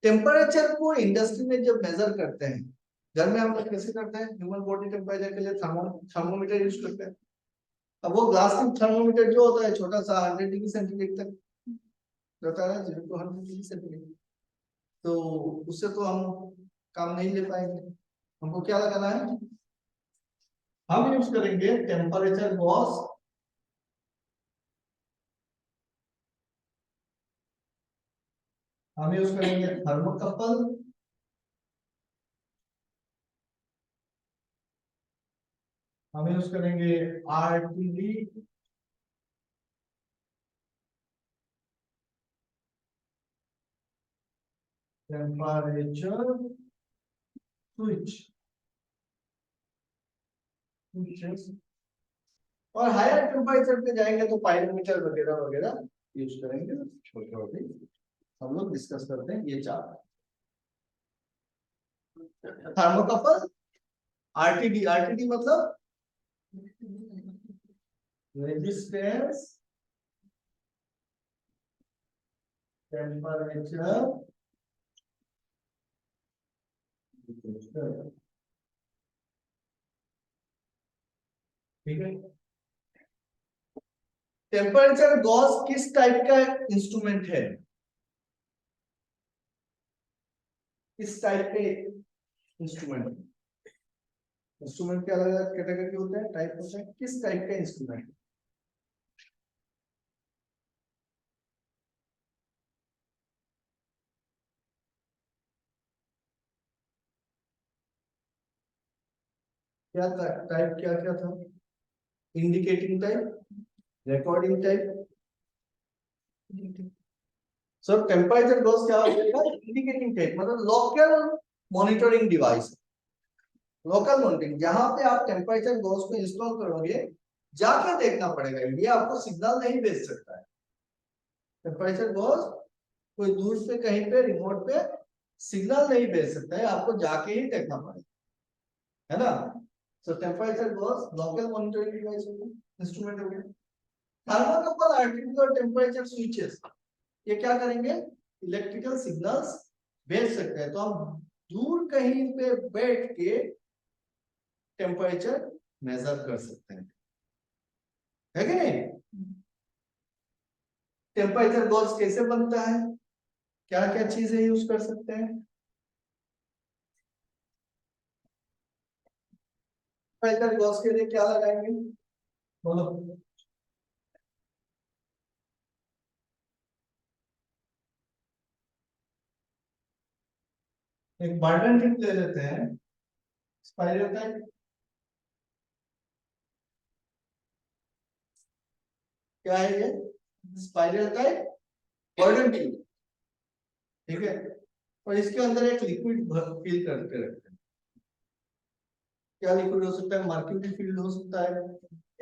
टेम्परेचर को इंडस्ट्री में जब मेजर करते हैं, घर में हम लोग कैसे करते हैं, ह्यूमन बॉडी टेम्परेचर के लिए थर्मोमीटर यूज करते हैं। अब वो ग्लास थर्मोमीटर जो होता है छोटा सा 100 डिग्री सेंटीग्रेड तक रहता है, 0 to 100 डिग्री सेंटीग्रेड, तो उससे तो हम काम नहीं ले पाएंगे। हमको क्या लगाना है, हम यूज करेंगे टेम्परेचर गॉस, हम यूज करेंगे थर्मोकपल, हम यूज करेंगे आरटीडी, टेम्परेचर स्विच, और हायर टेम्परेचर पे जाएंगे तो पाइरोमीटर वगैरह वगैरह यूज करेंगे। छोटे छोटे हम लोग डिस्कस करते हैं ये चार। थर्मोकपल, आरटीडी, आरटीडी मतलब रेजिस्टेंस टेम्परेचर, ठीक है। टेम्परेचर गॉस किस टाइप का इंस्ट्रूमेंट है, किस टाइप के इंस्ट्रूमेंट, इंस्ट्रूमेंट के अलग अलग कैटेगरी होते हैं, टाइप होते हैं, किस टाइप का इंस्ट्रूमेंट, क्या टाइप क्या क्या था, indicating type, recording type. Sir temperature Gauss क्या होगा, इंडिकेटिंग टाइप मतलब local monitoring device, local monitoring, जहां पे आप टेम्परेचर गॉस को इंस्टॉल करोगे जाके देखना पड़ेगा, ये आपको सिग्नल नहीं भेज सकता है। टेम्परेचर गॉस कोई दूर पे कहीं पे रिमोट पे सिग्नल नहीं भेज सकता है, आपको जाके ही देखना पड़ेगा, है ना। So temperature Gauss local monitoring device हो गया, इंस्ट्रूमेंट हो गया। थर्मोकपल, आर्टिफिशियल और टेम्परेचर स्विचेस ये क्या करेंगे, इलेक्ट्रिकल सिग्नल्स भेज सकते हैं, तो हम दूर कहीं पे बैठ के टेम्परेचर मेजर कर सकते हैं, है कि नहीं। टेम्परेचर गॉज कैसे बनता है, क्या क्या चीजें यूज कर सकते हैं, टेम्परेचर गॉज के लिए क्या लगाएंगे बोलो। एक बर्नर टिप ले लेते हैं, स्पाइरल टाइप, क्या है ये? स्पाइरल टाइप बर्डन ट्यूब, ठीक है। और इसके अंदर एक लिक्विड फिल करके रखते हैं। क्या लिक्विड हो सकता है? मर्क्यूरी फील्ड हो सकता है,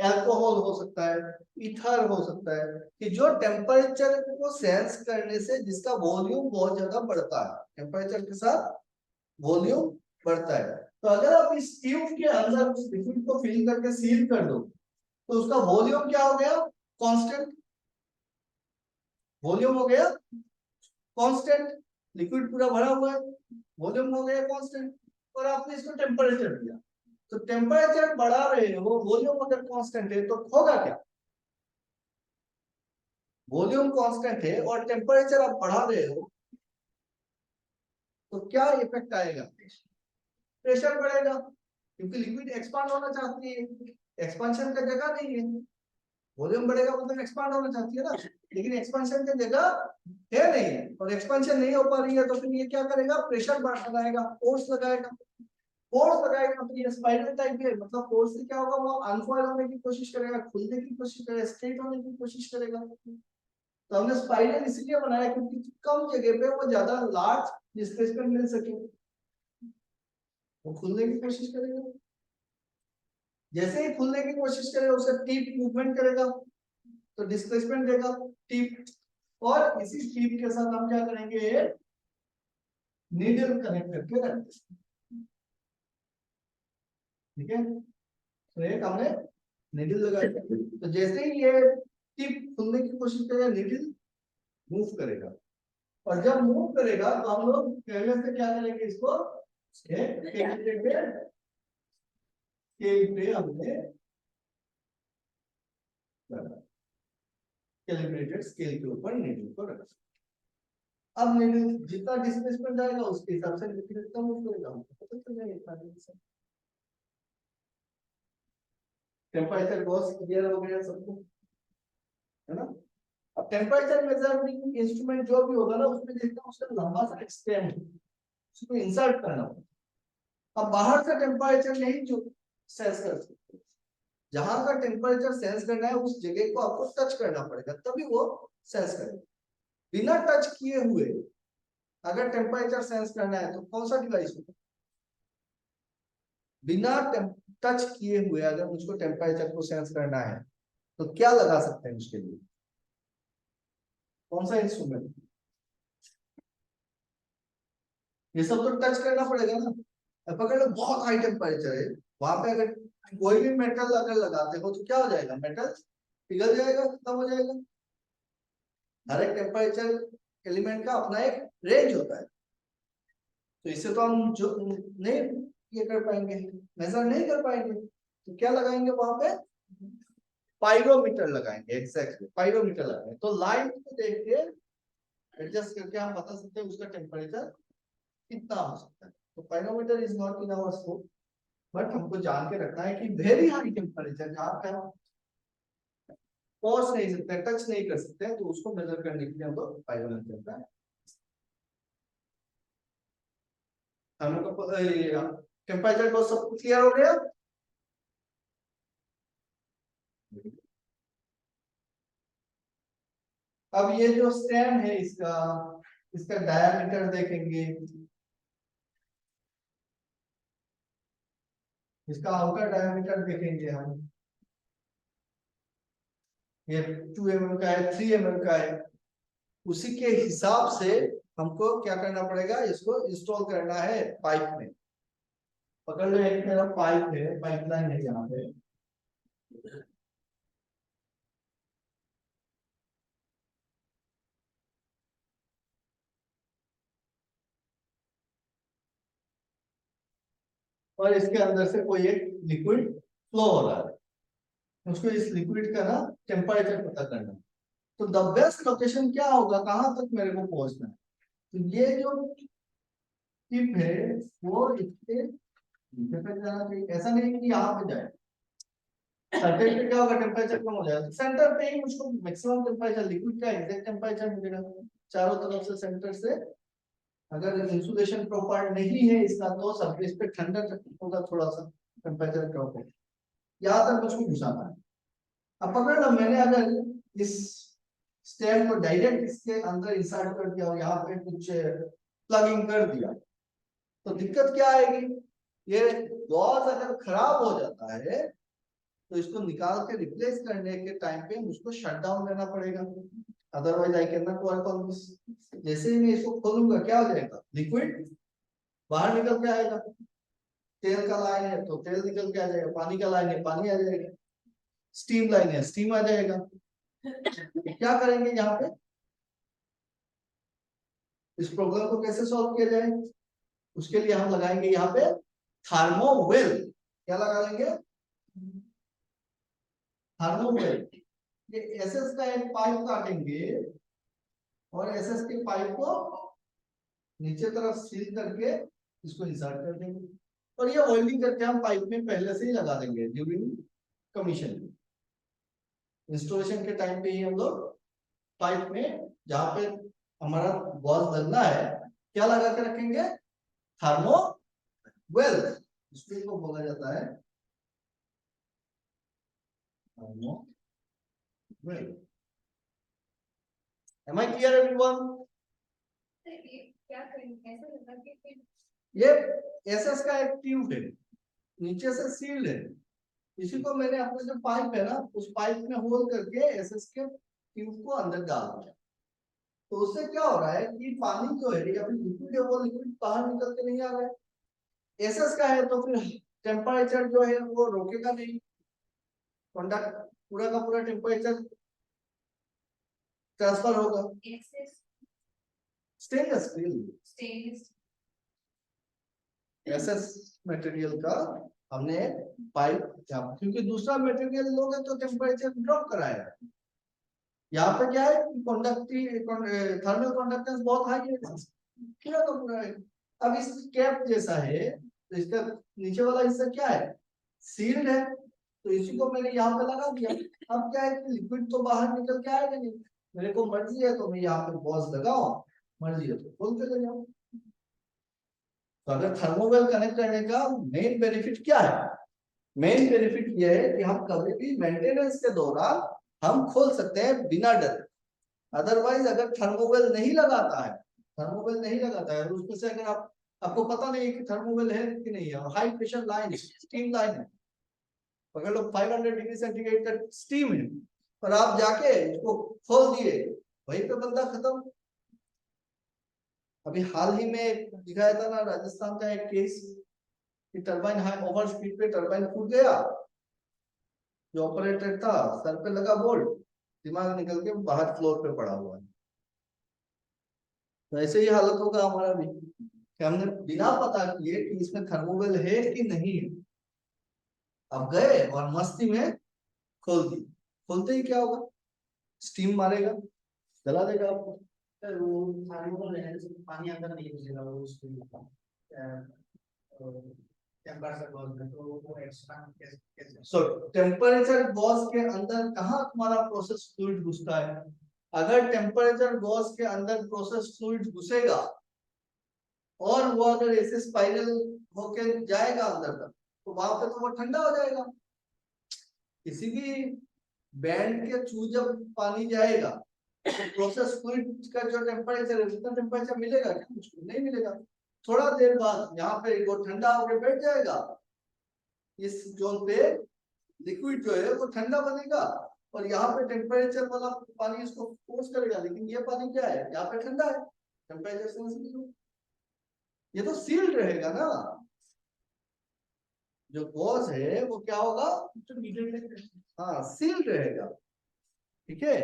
अल्कोहल हो सकता है, ईथर हो सकता है, कि जो टेम्परेचर को सेंस करने से जिसका वॉल्यूम बहुत ज्यादा बढ़ता है, टेम्परेचर के साथ वॉल्यूम बढ़ता है। तो अगर आप इस ट्यूब के अंदर उस लिक्विड को फिल करके सील कर दो तो उसका वॉल्यूम क्या हो गया? कांस्टेंट। वॉल्यूम हो गया कांस्टेंट, लिक्विड पूरा भरा हुआ है, वॉल्यूम हो गया कांस्टेंट। और आपने इसको टेम्परेचर दिया, तो टेम्परेचर बढ़ा रहे हो, वॉल्यूम अगर कांस्टेंट है तो होगा क्या? वॉल्यूम कांस्टेंट है और टेम्परेचर आप बढ़ा रहे हो, तो क्या इफेक्ट आएगा? प्रेशर बढ़ेगा, क्योंकि लिक्विड एक्सपांड होना चाहती है, एक्सपांशन का जगह नहीं है। वॉल्यूम बढ़ेगा मतलब एक्सपांड होना चाहती है ना, लेकिन एक्सपांशन की जगह है नहीं है, और एक्सपांशन नहीं हो पा रही है, तो फिर ये क्या करेगा? प्रेशर बढ़ाएगा, फोर्स लगाएगा। फोर्स लगाएगा तो ये स्पाइरल टाइप है, मतलब फोर्स से क्या होगा? वो अनफॉइल होने की कोशिश करेगा, खुलने की कोशिश करेगा, स्ट्रेट होने की कोशिश करेगा। तो हमने स्पाइरल इसलिए बनाया क्योंकि कम जगह पे वो ज्यादा लार्ज डिस्प्लेसमेंट मिल सके, वो खुलने की कोशिश करेगा। जैसे ही खुलने की कोशिश करेगा उसे टिप मूवमेंट करेगा तो डिस्प्लेसमेंट देगा टिप, और इसी टिप के साथ हम क्या करेंगे? नीडल कनेक्ट करके रखेंगे, ठीक है। तो एक हमने नीडल लगाया, तो जैसे ही ये टिप खुलने की कोशिश करेगा नीडल मूव करेगा, और जब मूव करेगा तो हम लोग पहले से क्या करेंगे? इसको पे हमने कैलिब्रेटेड स्केल के ऊपर नीडल को रखा। अब नीडल जितना डिस्प्लेसमेंट आएगा उसके हिसाब से लिक्विड कितना मूव करेगा, हमको पता चल जाएगा इतना डिस्टेंस। टेम्परेचर बहुत क्लियर हो गया सबको, है ना। अब टेम्परेचर मेजरिंग इंस्ट्रूमेंट जो भी होगा ना, उसमें देखना उसका लंबा सा एक्सटेंड उसको इंसर्ट करना होगा। अब बाहर से टेम्परेचर नहीं जो सेंस कर सकते, जहां का टेम्परेचर सेंस करना है उस जगह को आपको टच करना पड़ेगा, तभी वो सेंस करेगा। बिना टच किए हुए अगर टेम्परेचर सेंस करना है तो कौन सा डिवाइस होगा? बिना टच किए हुए अगर मुझको टेम्परेचर को सेंस करना है तो क्या लगा सकते हैं उसके लिए? कौन सा इंस्ट्रूमेंट? ये सब तो टच करना पड़ेगा ना। अब पकड़ लो बहुत हाई टेम्परेचर है, वहां पे अगर कोई भी मेटल अगर लगाते हो तो क्या हो जाएगा? मेटल पिघल जाएगा, खत्म हो जाएगा। हर एक टेम्परेचर एलिमेंट का अपना एक रेंज होता है, तो इससे तो हम जो नहीं ये कर पाएंगे, मेजर नहीं कर पाएंगे, तो क्या लगाएंगे वहां पे? पाइरोमीटर लगाएंगे, एग्जैक्टली पाइरोमीटर लगाएंगे। तो लाइट को देख के एडजस्ट करके हम बता सकते हैं उसका टेम्परेचर कितना हो सकता है। तो pyrometer is not in our scope, but हमको जान के रखना है कि वेरी हाई टेम्परेचर जहाँ पे हम पहुंच नहीं सकते, टच नहीं कर सकते, तो उसको मेजर करने के लिए हमको पाइरोमीटर का हमको टेम्परेचर को सब क्लियर हो गया। अब ये जो स्टेम है इसका, इसका डायमीटर देखेंगे, इसका आउटर डायमीटर देखेंगे हम। ये 2 mm का है, 3 mm का है, उसी के हिसाब से हमको क्या करना पड़ेगा? इसको इंस्टॉल करना है पाइप में। पकड़ लो एक मेरा पाइप है, पाइपलाइन है यहाँ पे, और इसके अंदर से कोई एक लिक्विड फ्लो हो रहा है, उसको इस लिक्विड का ना टेम्परेचर पता करना है। तो द बेस्ट लोकेशन क्या होगा, कहां तक मेरे को पहुंचना है? तो ये जो टिप है वो इसके नीचे तक जाना चाहिए, ऐसा नहीं कि यहाँ पे जाए। सेंटर पे क्या होगा? टेम्परेचर कम हो जाएगा, सेंटर पे ही मुझको मैक्सिमम टेम्परेचर लिक्विड का एग्जैक्ट टेम्परेचर मिलेगा, चारों तरफ से सेंटर से अगर इंसुलेशन प्रॉपर नहीं है इसका तो सरफेस पे ठंडा होगा, थोड़ा सा टेम्परेचर ड्रॉप होगा, यहाँ तक उसको घुसाना है। अब पकड़ लो, मैंने अगर इस स्टेम को डायरेक्ट इसके अंदर इंसर्ट कर दिया और यहाँ पे कुछ प्लगिंग कर दिया तो दिक्कत क्या आएगी, ये गॉज अगर खराब हो जाता है तो इसको निकाल के रिप्लेस करने के टाइम पे मुझको शट डाउन लेना पड़ेगा, otherwise I can not work on this. जैसे ही मैं इसको खोलूंगा क्या हो जाएगा, लिक्विड बाहर निकल के आएगा, तेल का लाइन है तो तेल निकल के आ जाएगा, पानी का लाइन है पानी आ जाएगा, स्टीम लाइन है स्टीम आ जाएगा। क्या करेंगे यहाँ पे, इस प्रॉब्लम को कैसे सॉल्व किया जाए, उसके लिए हम लगाएंगे यहाँ पे थर्मोवेल। क्या लगा लेंगे, थर्मोवेल। ये एसएस का एक पाइप काटेंगे और एसएस के पाइप को नीचे तरफ सील करके इसको इंसर्ट कर देंगे और ये ऑयलिंग करके हम पाइप में पहले से ही लगा देंगे ड्यूरिंग कमीशन। इंस्टॉलेशन के टाइम पे ही हम लोग पाइप में जहां पे हमारा गॉज लगना है क्या लगा के रखेंगे, थर्मोवेल, इसको बोला जाता है thermowell. Am I clear everyone?
क्या करेंगे, ऐसा लगा कि फिर
ये एसएस का एक ट्यूब है, नीचे से सील्ड है, इसी को मैंने अपना जो पाइप है ना उस पाइप में होल करके एसएस के ट्यूब को अंदर डाल दिया, तो उससे क्या हो रहा है कि पानी जो है या फिर लिक्विड है वो लिक्विड बाहर निकल के नहीं आ रहा है। एसएस का है तो फिर टेम्परेचर जो है वो रोकेगा नहीं, कंडक्ट पूरा का पूरा टेम्परेचर ट्रांसफर होगा।
Access
stainless steel
stainless
SS material का हमने पाइप, क्योंकि दूसरा मटेरियल लोगे तो टेम्परेचर ड्रॉप कराएगा, यहाँ पे क्या है थर्मल कंडक्टेंस बहुत हाई है, पूरा का पूरा है। अब इस कैप जैसा है तो इसका नीचे वाला हिस्सा क्या है, सील्ड है, तो इसी को मैंने यहाँ पे लगा दिया। अब क्या है कि लिक्विड तो बाहर निकल के आएगा नहीं, मेरे को मर्जी है तो मैं यहाँ पे बॉस लगाओ, मर्जी है तो खोलते ले जाओ। तो अगर थर्मोवेल कनेक्ट करने का मेन बेनिफिट क्या है, मेन बेनिफिट ये है कि हम कभी भी मेंटेनेंस के दौरान हम खोल सकते हैं बिना डर। अदरवाइज अगर थर्मोवेल नहीं लगाता है, थर्मोवेल नहीं लगाता है उसमें से अगर आपको पता नहीं है कि थर्मोवेल है कि नहीं है, high pressure line steam line है, अगर लोग 500 डिग्री सेंटीग्रेड का स्टीम है और आप जाके इसको खोल दिए वहीं पे बंदा खत्म। अभी हाल ही में दिखाया था ना राजस्थान का एक केस कि टरबाइन हाई ओवर स्पीड पे टरबाइन फूट गया, जो ऑपरेटर था सर पे लगा बोल्ट, दिमाग निकल के बाहर फ्लोर पे पड़ा हुआ है। तो ऐसे ही हालत होगा हमारा भी कि हमने बिना पता किए कि इसमें थर्मोवेल है कि नहीं है, अब गए और मस्ती में खोल दी, खोलते ही क्या होगा, स्टीम मारेगा, जला देगा आपको।
वो थर्मोकोल है जिसमें पानी अंदर नहीं घुसेगा, वो उसको टेम्परेचर बहुत है तो वो एक्स्ट्रा कैसे
सो टेम्परेचर गॉस के अंदर कहाँ तुम्हारा प्रोसेस फ्लूइड घुसता है, अगर टेम्परेचर गॉस के अंदर प्रोसेस फ्लूइड घुसेगा और वो अगर ऐसे स्पाइरल होके जाएगा अंदर तक तो वहां पे तो वो ठंडा हो जाएगा। किसी भी बैंड के थ्रू जब पानी जाएगा तो प्रोसेस फ्लूइड का जो टेम्परेचर है उतना टेम्परेचर मिलेगा क्या, मुझको नहीं मिलेगा। थोड़ा देर बाद यहाँ पे वो ठंडा होकर बैठ जाएगा, इस जोन पे लिक्विड जो है वो ठंडा बनेगा और यहाँ पे टेम्परेचर वाला पानी इसको फोर्स करेगा, लेकिन ये पानी क्या है यहाँ पे ठंडा है, टेम्परेचर सेंसिटिव, ये तो सील्ड रहेगा ना, जो गॉस है वो क्या होगा, हाँ सील्ड रहेगा, ठीक है।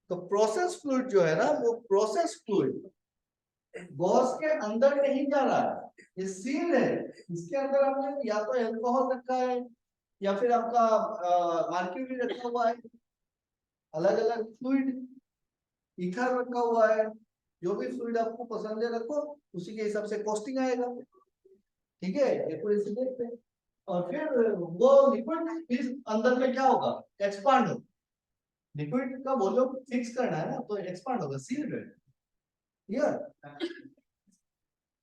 तो प्रोसेस फ्लूइड जो है ना वो प्रोसेस फ्लूइड गॉस के अंदर नहीं जा रहा है, ये सील्ड है, इसके अंदर आपने या तो अल्कोहल रखा है या फिर आपका मार्क्यूरी रखा हुआ है, अलग अलग फ्लूइड, ईथर रखा हुआ है, जो भी फ्लूइड आपको पसंद है रखो, उसी के हिसाब से कॉस्टिंग आएगा, ठीक है। ये पूरी चीजें देखते हैं और फिर वो लिक्विड फिर अंदर में क्या होगा, एक्सपांड होगा, लिक्विड का वॉल्यूम फिक्स करना है ना, तो एक्सपांड होगा, सील्ड है। क्लियर?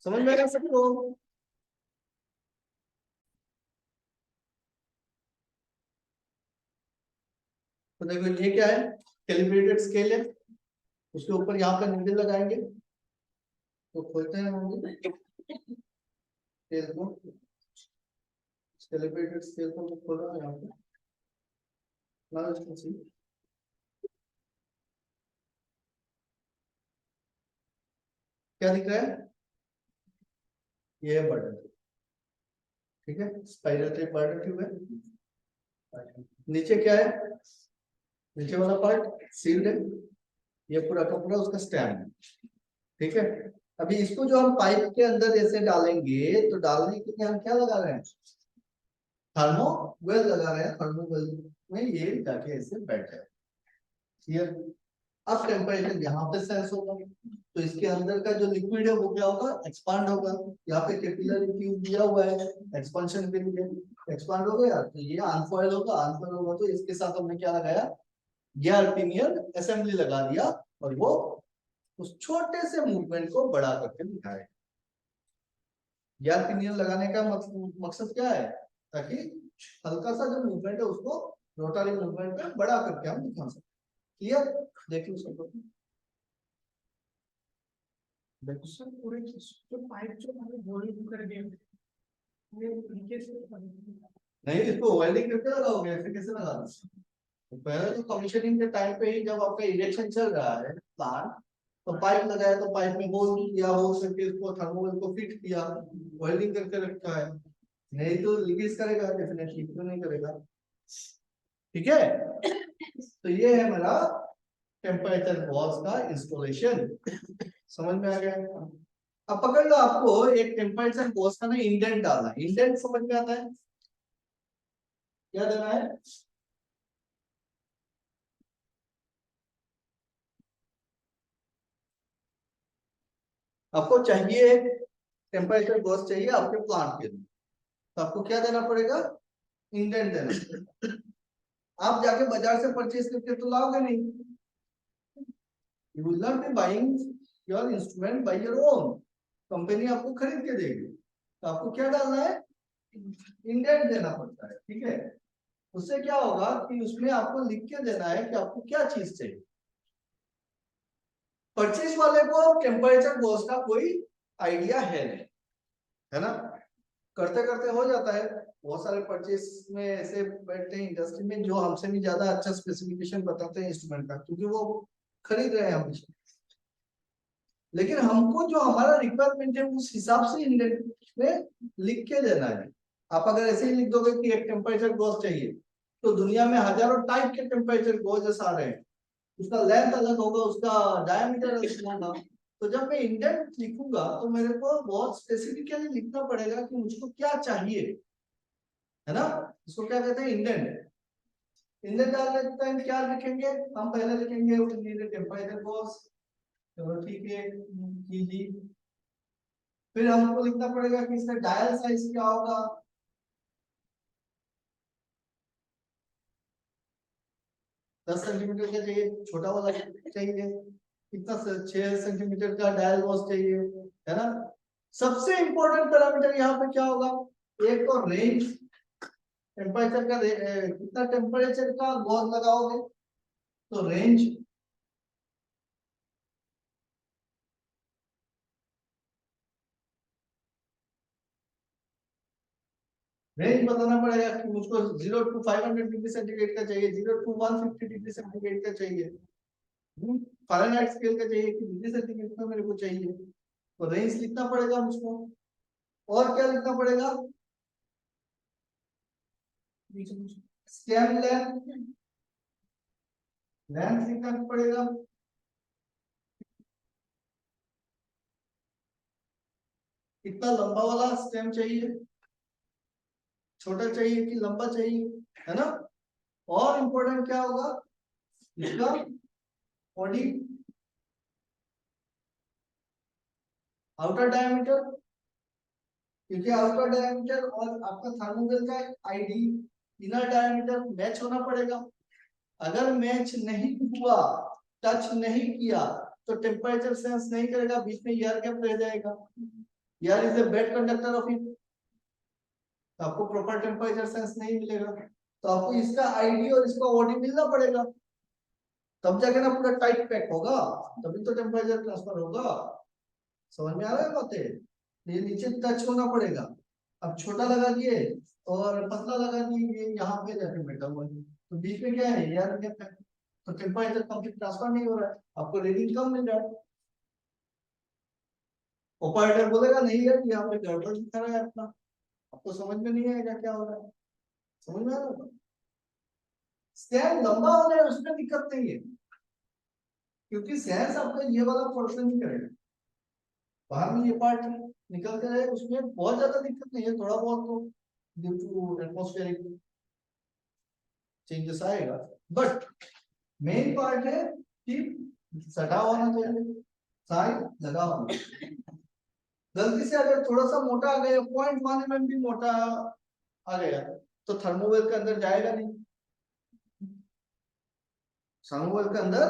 समझ में आ सकते हो? तो देखो ये क्या है, कैलिब्रेटेड स्केल है, उसके ऊपर यहाँ पे नीडल लगाएंगे, तो खोलते हैं हम स्केल को, कैलिब्रेटेड स्केल को मैं खोल रहा हूँ यहाँ पे। Now you can see. क्या दिख रहा है? ये है बर्डन, ठीक है, स्पाइरल टाइप बर्डन ट्यूब है। नीचे क्या है, नीचे वाला पार्ट सील्ड है, ये पूरा का पूरा उसका स्टैंड है, ठीक है। अभी इसको जो हम पाइप के अंदर ऐसे डालेंगे, तो डालने के लिए हम क्या लगा रहे हैं, थर्मोवेल लगा रहे हैं। थर्मोवेल में ये जाके ऐसे बैठ जाए, क्लियर? अब टेम्परेचर यहाँ पे सेंस होगा, तो इसके अंदर का जो लिक्विड है वो क्या होगा, एक्सपांड होगा। यहाँ पे कैपिलरी ट्यूब दिया हुआ है एक्सपांशन के लिए, एक्सपांड हो गया तो ये अनफॉइल होगा, अनफॉइल होगा तो इसके साथ हमने क्या लगाया, गियर पिनियन असेंबली लगा दिया, और वो उस छोटे से मूवमेंट को बड़ा करके दिखाए। गियर पिनियन लगाने का मकसद क्या है, ताकि हल्का सा जो मूवमेंट है उसको रोटरी मूवमेंट में बड़ा करके हम दिखा सकें। क्लियर? देखिए सबको, देखो
सर पूरे जो पाइप जो हमें बोरिंग कर दिया ये लीकेज
नहीं, इसको वेल्डिंग करके लगाओगे, ऐसे कैसे लगा दो? तो पहले तो कमीशनिंग के टाइम पे ही जब आपका इरेक्शन चल रहा है प्लांट, तो पाइप लगाया, तो पाइप में होल किया, होल करके उसको थर्मोवेल को फिट किया, वेल्डिंग करके रखा है। नहीं तो लीकेज करेगा डेफिनेटली, क्यों नहीं करेगा? ठीक है, तो ये है मेरा टेम्परेचर वॉल्स का इंस्टॉलेशन। समझ में आ गया? अब पकड़ लो, आपको एक टेम्परेचर वॉल्स का ना इंडेंट डालना है। इंडेंट समझ में आता है? क्या देना है? आपको चाहिए टेम्परेचर वॉल्स चाहिए आपके प्लांट के लिए, तो आपको क्या देना पड़ेगा, इंडेंट देना पड़ेगा। आप जाके बाजार से परचेज करके तो लाओगे नहीं, you will not be buying your instrument by your own, company आपको खरीद के देगी। तो आपको क्या डालना है, इंडेंट देना पड़ता है, ठीक है। उससे क्या होगा कि उसमें आपको लिख के देना है कि आपको क्या चीज चाहिए। परचेज वाले को टेम्परेचर वॉल्स का कोई आइडिया है नहीं, है ना, करते करते हो जाता है। बहुत सारे परचेस में ऐसे बैठते हैं इंडस्ट्री में जो हमसे भी ज्यादा अच्छा स्पेसिफिकेशन बताते हैं इंस्ट्रूमेंट का, क्योंकि वो खरीद रहे हैं हमेशा। लेकिन हमको जो हमारा रिक्वायरमेंट है उस हिसाब से इंडेंट में लिख के देना है। आप अगर ऐसे ही लिख दोगे कि एक टेम्परेचर गॉज चाहिए, तो दुनिया में हजारों टाइप के टेम्परेचर गॉजेस आ रहे हैं, उसका लेंथ अलग होगा, उसका डायमीटर अलग होगा। तो जब मैं इंडेंट लिखूंगा तो मेरे को बहुत स्पेसिफिकली लिखना पड़ेगा कि मुझको क्या चाहिए, है ना। इसको क्या कहते हैं, इंडेंट। इंडेंट डालने के टाइम क्या लिखेंगे, हम पहले लिखेंगे टेम्परेचर गॉज, चलो ठीक है जी। फिर हमको लिखना पड़ेगा कि इसका डायल साइज क्या होगा, 10 सेंटीमीटर का चाहिए, छोटा वाला चाहिए कितना, 6 सेंटीमीटर का डायल वॉश चाहिए, है ना। सबसे इंपॉर्टेंट पैरामीटर यहाँ पे क्या होगा, एक तो रेंज, टेम्परेचर का कितना टेम्परेचर का गॉज लगाओगे, तो रेंज, रेंज बताना पड़ेगा कि मुझको 0 to 500 डिग्री सेंटीग्रेड का चाहिए, 0 to 150 डिग्री सेंटीग्रेड का चाहिए, फ़ारेनहाइट स्केल का चाहिए कि डिग्री सेंटीग्रेड का मेरे को चाहिए, तो रेंज लिखना पड़ेगा मुझको। और क्या लिखना पड़ेगा, स्टेम लेंथ, लेंथ लिखना पड़ेगा, कितना लंबा वाला स्टेम चाहिए, छोटा चाहिए कि लंबा चाहिए, है ना। और इंपॉर्टेंट क्या होगा, इसका बॉडी आउटर डायमीटर, क्योंकि आउटर डायमीटर और आपका थर्मोवेल का आईडी इनर डायमीटर मैच होना पड़ेगा। अगर मैच नहीं हुआ, टच नहीं किया, तो टेम्परेचर सेंस नहीं करेगा, बीच में एयर गैप रह जाएगा। Air is a bad conductor of heat, तो आपको प्रॉपर टेम्परेचर सेंस नहीं मिलेगा, तो आपको इसका आईडी और इसका ओडी मिलना पड़ेगा, तब जाके ना पूरा टाइट पैक होगा, तभी तो टेम्परेचर ट्रांसफर होगा। समझ में आ रहा है बातें? ये नीचे टच होना पड़ेगा। अब छोटा लगा दिए और पतला लगा दिए, ये यहाँ पे जाके बैठा हुआ है, तो बीच में क्या है, एयर गैप है, तो टेम्परेचर कंप्लीट ट्रांसफर नहीं हो रहा है, आपको रीडिंग कम मिल रहा है। ऑपरेटर बोलेगा नहीं यार यहाँ पे गड़बड़ दिखा रहा है अपना, आपको समझ में नहीं आएगा क्या हो रहा है। समझ में आ रहा है? स्कैन लंबा हो रहा है उसमें दिक्कत नहीं है, क्योंकि सेंस आपका ये वाला पोर्शन ही करेगा, बाहर में ये पार्ट निकल के रहे, उसमें बहुत ज्यादा दिक्कत नहीं है, थोड़ा बहुत तो ड्यू टू एटमॉस्फेरिक चेंजेस आएगा, बट मेन पार्ट है कि सटा होना चाहिए, साइड लगा होना। गलती से अगर थोड़ा सा मोटा आ गया, 0.1 mm भी मोटा आ गया, तो थर्मोवेल के अंदर जाएगा नहीं, थर्मोवेल के अंदर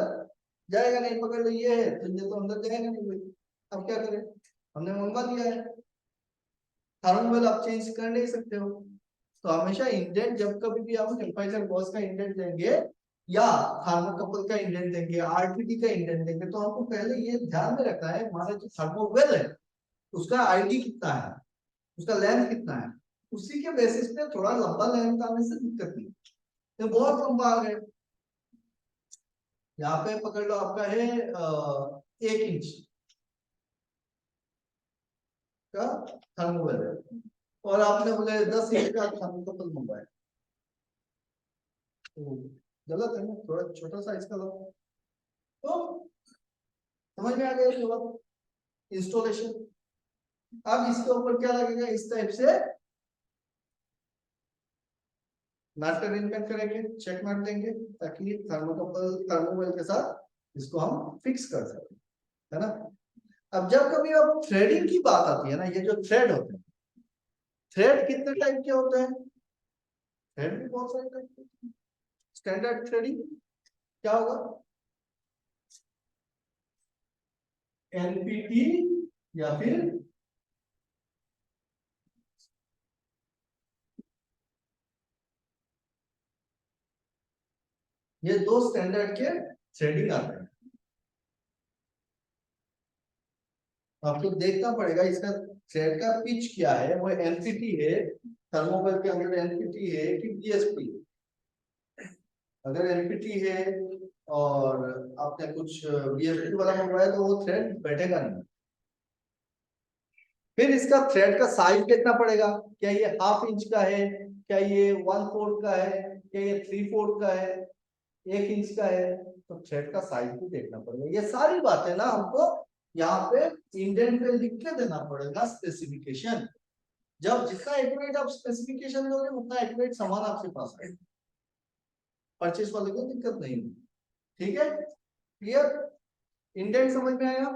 जाएगा नहीं, पकड़ लो ये है तो ये तो अंदर जाएगा नहीं भाई, अब क्या करें, हमने मंगवा दिया है, थर्मोवेल आप चेंज कर नहीं सकते हो, तो हमेशा इंडेंट जब कभी भी आप टेम्परेचर गॉस का इंडेंट देंगे या थर्मोकपल का इंडेंट देंगे, आरटीडी का इंडेंट देंगे, तो हमको पहले ये ध्यान में रखना है हमारा जो थर्मोवेल है उसका आईडी कितना है, उसका लेंथ कितना है, उसी के बेसिस पे थोड़ा लंबा लेंथ आने से दिक्कत नहीं, तो बहुत लंबा आ गए, यहाँ पे पकड़ लो आपका है 1 इंच का थर्मोवेल है, और आपने बोले 10 इंच का थर्मोकपल मंगवाया, तो गलत है ना, थोड़ा छोटा साइज का लो, तो समझ में आ गया जवाब। इंस्टॉलेशन, अब इसके ऊपर क्या लगेगा, इस टाइप से नट अरेंजमेंट करेंगे, चेक मार देंगे, ताकि थर्मोकपल थर्मोवेल के साथ इसको हम फिक्स कर सकें, है ना। अब जब कभी अब थ्रेडिंग की बात आती है ना, ये जो थ्रेड होते हैं, थ्रेड कितने टाइप के होते हैं, थ्रेड भी बहुत सारे टाइप के, स्टैंडर्ड थ्रेडिंग क्या होगा, एनपीटी या फिर ये दो स्टैंडर्ड के थ्रेडिंग आते हैं, आपको देखना पड़ेगा इसका थ्रेड का पिच क्या है, वो एनपीटी है, थर्मोवेल के अंदर एनपीटी है कि बीएसपी, अगर एनपीटी है और आपने कुछ बीएसपी वाला मंगवाया तो वो थ्रेड बैठेगा नहीं। फिर इसका थ्रेड का साइज देखना पड़ेगा, क्या ये 1/2 इंच का है, क्या ये 1/4 का है, क्या ये 3/4 का है, 1 इंच का है, तो थ्रेड का साइज भी देखना पड़ेगा। ये सारी बातें ना हमको यहाँ पे इंडेंट पे लिख के देना पड़ेगा, स्पेसिफिकेशन, जब जितना एक्यूरेट आप स्पेसिफिकेशन दोगे उतना एक्यूरेट सामान आपके पास आएगा, परचेस वाले को दिक्कत नहीं होगी, ठीक है, क्लियर, इंडेंट समझ में आया।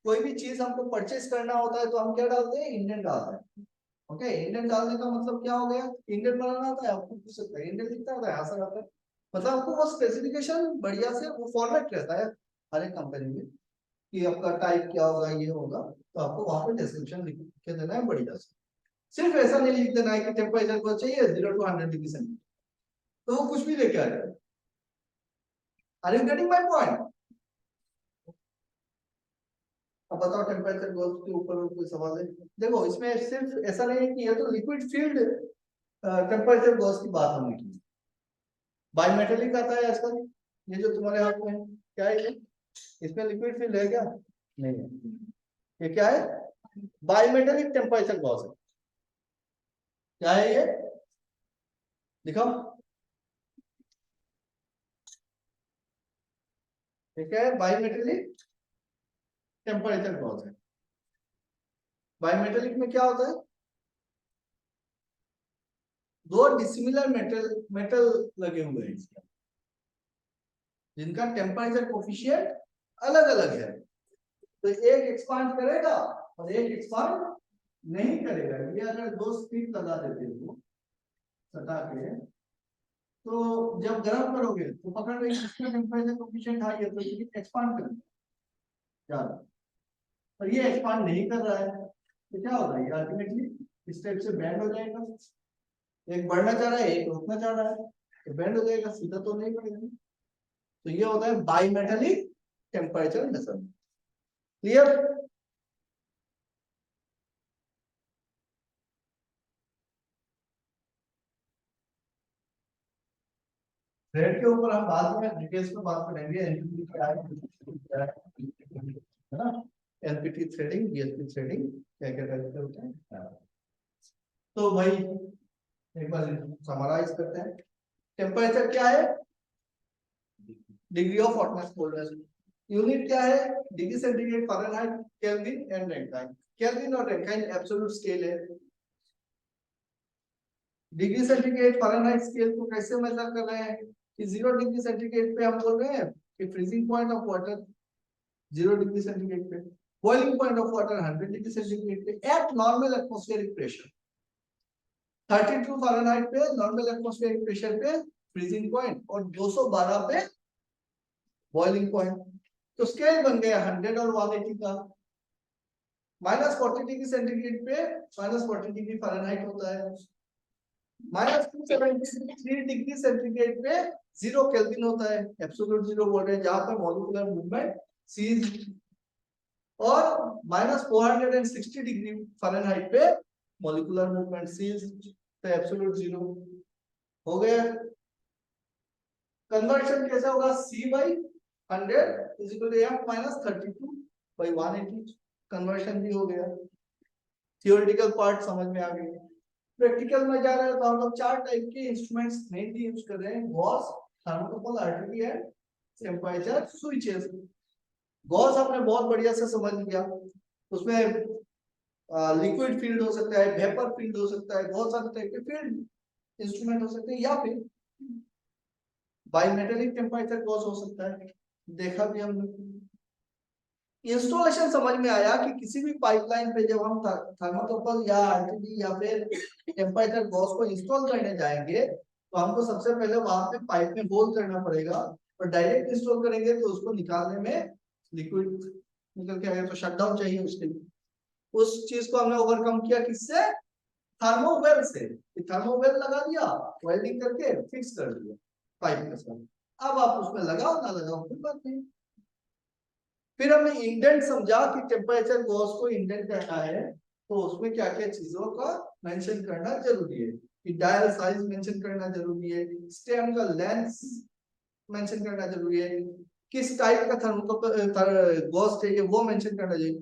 कोई भी चीज हमको परचेस करना होता है तो हम क्या डालते हैं, इंडेंट डालते हैं, ओके, इंडेंट डालने का मतलब क्या हो गया, इंडेंट बनाना आता है आपको, पूछ सकते हैं इंडेंट कितना आता है, आसान आता है, मतलब आपको वो स्पेसिफिकेशन बढ़िया से वो फॉर्मेट रहता है हर एक कंपनी में, कि आपका टाइप क्या होगा, ये होगा, तो आपको वहां पे डिस्क्रिप्शन लिख के देना है बढ़िया से, सिर्फ ऐसा नहीं लिख देना है कि टेम्परेचर को चाहिए 0 to 100 डिग्री सेंटीग्रेड, तो वो कुछ भी लेके आ जाए। Are you getting my point? अब बताओ टेम्परेचर गोल्स के ऊपर कोई सवाल है? देखो इसमें सिर्फ ऐसा नहीं है कि ये तो लिक्विड फील्ड टेम्परेचर गोल्स की बात हमने की, बायोमेटेलिक आता है आजकल, ये जो तुम्हारे हाथ में है क्या है ये, इसमें लिक्विड फील्ड है क्या, नहीं है, ये क्या है, बायोमेटेलिक टेम्परेचर गॉस है, क्या है ये, दिखाओ, ये क्या है, बायोमेटेलिक टेम्परेचर गॉस है। बायोमेटेलिक में क्या होता है, दो डिसिमिलर मेटल लगे हुए हैं इसके, जिनका टेम्परेचर कोफिशिएंट अलग अलग है, तो एक एक्सपांड करेगा और एक एक्सपांड नहीं करेगा। ये अगर दो स्ट्रिप लगा देते हो सटा के, तो जब गर्म करोगे तो पकड़ रही है, इसमें टेम्परेचर कोफिशिएंट हाई है तो ये एक्सपांड कर ज्यादा, और ये एक्सपांड नहीं कर रहा है तो क्या होगा, ये अल्टीमेटली इस टाइप से बैंड हो जाएगा। एक बढ़ना चाह रहा है, एक रुकना चाह रहा है, तो बैंड हो जाएगा, सीधा तो नहीं बढ़ेगा। तो ये होता है बाइमेटेलिक टेम्परेचर मेजरमेंट। क्लियर? थ्रेड के ऊपर हम बाद में डिटेल्स में बात करेंगे, एनपीटी क्या है ना, एनपीटी थ्रेडिंग, बीएसपी थ्रेडिंग क्या क्या टाइप के होते हैं। तो भाई एक बार समराइज करते हैं, टेम्परेचर क्या है, degree of hotness coldness, unit क्या है, degree centigrade, Fahrenheit, kelvin and Rankine. Kelvin और रैंकाइन एब्सोल्यूट स्केल है। डिग्री सेंटीग्रेड फ़ारेनहाइट स्केल को कैसे मेजर कर रहे हैं कि 0 डिग्री सेंटीग्रेड पे हम बोल रहे हैं कि freezing point of water 0 degree centigrade पे, boiling point of water 100 degree centigrade पे at normal atmospheric pressure, 32 Fahrenheit पे नॉर्मल एटमॉस्फेरिक प्रेशर पे फ्रीजिंग पॉइंट, और 212 पे बॉइलिंग पॉइंट। तो स्केल बन गया 100 और 180 का। -40 डिग्री सेंटीग्रेड पे -40 डिग्री फ़ारेनहाइट होता है, -273 डिग्री सेंटीग्रेड पे 0 केल्विन होता है, एब्सोल्यूट 0 बोल रहे हैं, जहां पर मॉलिक्यूलर मूवमेंट सीज, और -460 डिग्री फ़ारेनहाइट पे मॉलिक्यूलर मूवमेंट सीज, तो एब्सोल्यूट 0 हो गया। कन्वर्शन कैसे होगा, C/100 = F-32/180, कन्वर्शन भी हो गया। थियोरेटिकल पार्ट समझ में आ गई। प्रैक्टिकल में जा रहे हैं तो हम लोग 4 टाइप के इंस्ट्रूमेंट्स मेनली यूज कर रहे हैं, Gauss, thermocouple, artery and temperature switches. Gauss आपने बहुत बढ़िया से समझ लिया, उसमें लिक्विड फील्ड हो सकता है, वेपर फील्ड हो सकता है, बहुत सारे टाइप के फील्ड इंस्ट्रूमेंट हो सकते हैं, या फिर बाइमेटेलिक टेम्परेचर गॉस हो सकता है, देखा भी हम लोग। इंस्टॉलेशन समझ में आया कि किसी भी पाइपलाइन पे जब हम थर्मोकपल या आरटीडी या फिर टेम्परेचर गॉस को इंस्टॉल करने जाएंगे तो हमको सबसे पहले वहां पे पाइप में होल करना पड़ेगा, और डायरेक्ट इंस्टॉल करेंगे तो उसको निकालने में लिक्विड निकल के आएगा, तो शटडाउन चाहिए उसके लिए। उस चीज को हमने ओवरकम किया किससे, थर्मोवेल से। थर्मोवेल लगा दिया, वेल्डिंग करके फिक्स कर दिया पाइप के साथ। अब आप उसमें लगाओ ना लगाओ कोई बात नहीं। फिर हमने इंडेंट समझा कि टेम्परेचर गॉस को इंडेंट करना है तो उसमें क्या क्या चीजों का मेंशन करना जरूरी है, कि डायल साइज मेंशन करना जरूरी है, स्टेम का लेंथ मेंशन करना जरूरी है, किस टाइप का थर्मोकपल गॉस चाहिए वो मेंशन करना चाहिए,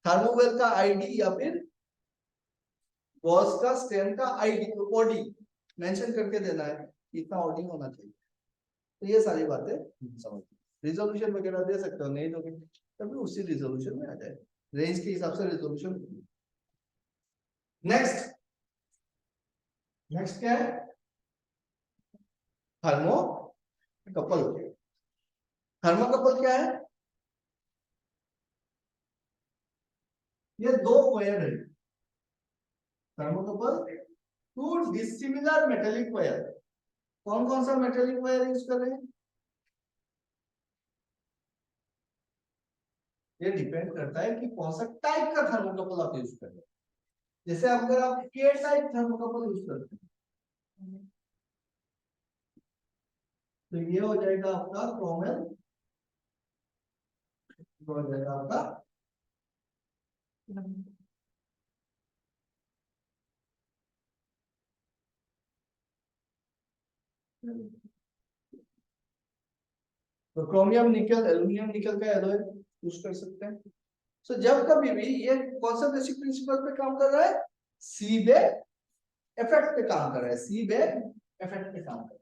थर्मोवेल का आईडी या फिर गॉस का स्टेम का आईडी ओडी मेंशन करके देना है, इतना ओडी होना चाहिए। तो ये सारी बातें समझ, रिजोल्यूशन वगैरह दे सकते हो, नहीं दोगे तभी उसी रिजोल्यूशन में आ जाए, रेंज के हिसाब से रिजोल्यूशन। नेक्स्ट नेक्स्ट क्या है, थर्मोकपल। थर्मोकपल क्या है, ये 2 वायर है, थर्मोकपल 2 डिसिमिलर मेटेलिक वायर। कौन कौन सा मेटेलिक वायर यूज कर रहे हैं, ये डिपेंड करता है कि कौन सा टाइप का थर्मोकपल आप यूज कर रहे हैं। जैसे अगर आप के टाइप थर्मोकपल यूज करते हैं तो ये हो जाएगा आपका क्रोमेल, हो जाएगा आपका तो क्रोमियम निकल, एल्युमिनियम निकल का एलॉय यूज कर सकते हैं। सो जब कभी भी ये कौन सा बेसिक प्रिंसिपल पे काम कर रहा है, सीबेक इफेक्ट पे काम कर रहा है, सीबेक इफेक्ट पे काम कर रहा है।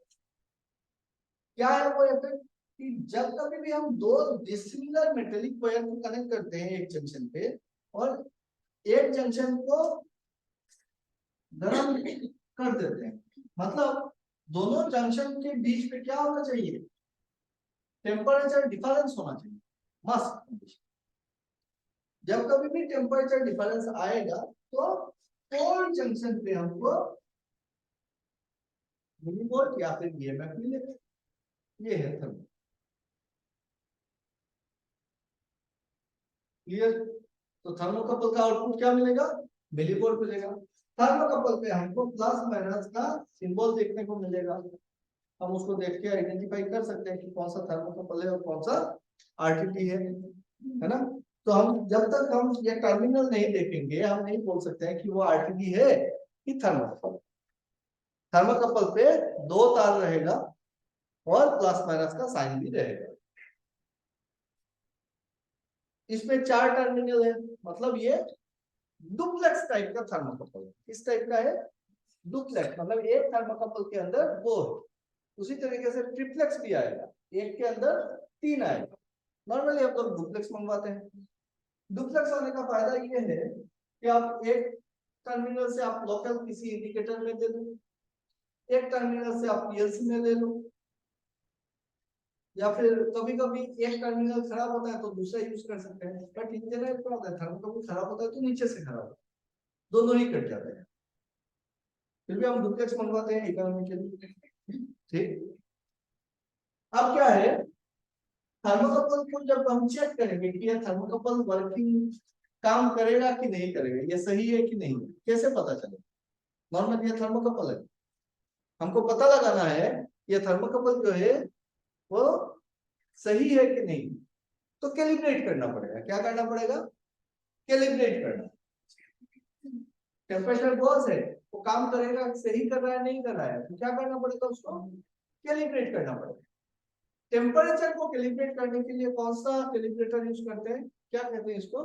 क्या है वो इफेक्ट, कि जब कभी भी हम 2 डिसिमिलर मेटेलिक वायर को कनेक्ट करते हैं एक जंक्शन पे, और एक जंक्शन को गर्म कर देते हैं, मतलब दोनों जंक्शन के बीच पे क्या होना चाहिए, टेम्परेचर डिफरेंस होना चाहिए, मस्त। जब कभी भी टेम्परेचर डिफरेंस आएगा तो कोल्ड जंक्शन पे हमको मिलीवोल्ट या फिर ईएमएफ मिलेगा। ये है थर्मो। क्लियर? तो थर्मोकपल का आउटपुट क्या मिलेगा? मिलीवोल्ट मिलेगा। थर्मोकपल पे हमको प्लस माइनस का सिंबल देखने को मिलेगा। हम उसको देख के आइडेंटिफाई कर सकते हैं कि कौन सा थर्मोकपल है और कौन सा आरटीटी है ना? तो हम जब तक हम ये टर्मिनल नहीं देखेंगे हम नहीं बोल सकते हैं कि वो आरटीटी है कि थर्मोकपल। थर्मोकपल पे 2 तार रहेगा और प्लस माइनस का साइन भी रहेगा। इसमें 4 टर्मिनल है, मतलब ये डुप्लेक्स टाइप का थर्मोकपल है। किस टाइप का है? डुप्लेक्स, मतलब एक थर्मोकपल के अंदर 2 है। उसी तरीके से ट्रिप्लेक्स भी आएगा, एक के अंदर 3 आएगा। नॉर्मली हम लोग डुप्लेक्स मंगवाते हैं। डुप्लेक्स होने का फायदा ये है कि आप एक टर्मिनल से आप लोकल किसी इंडिकेटर में दे दो, एक टर्मिनल से आप पीएलसी में ले लो, या फिर कभी कभी एक टर्मिनल खराब होता है तो दूसरा यूज कर सकते हैं। बट इन जनरल क्या होता है, थर्मोकपल खराब होता है तो नीचे से खराब होता है, दोनों ही कट जाते हैं। फिर भी हम डुप्लेक्स मंगवाते हैं इकोनॉमी के लिए। ठीक, अब क्या है, थर्मोकपल को जब हम चेक करेंगे कि ये थर्मोकपल वर्किंग काम करेगा कि नहीं करेगा, ये सही है कि नहीं, कैसे पता चलेगा? नॉर्मल ये थर्मोकपल है, हमको पता लगाना है ये थर्मोकपल जो है वो सही है कि नहीं। तो कैलिब्रेट करना पड़ेगा। क्या करना पड़ेगा? कैलिब्रेट करना। टेम्परेचर बॉस है, वो काम करेगा, सही कर रहा है नहीं कर रहा है, तो क्या करना पड़ेगा? उसको कैलिब्रेट करना पड़ेगा। टेम्परेचर को कैलिब्रेट करने के लिए कौन सा कैलिब्रेटर यूज करते हैं, क्या कहते हैं इसको?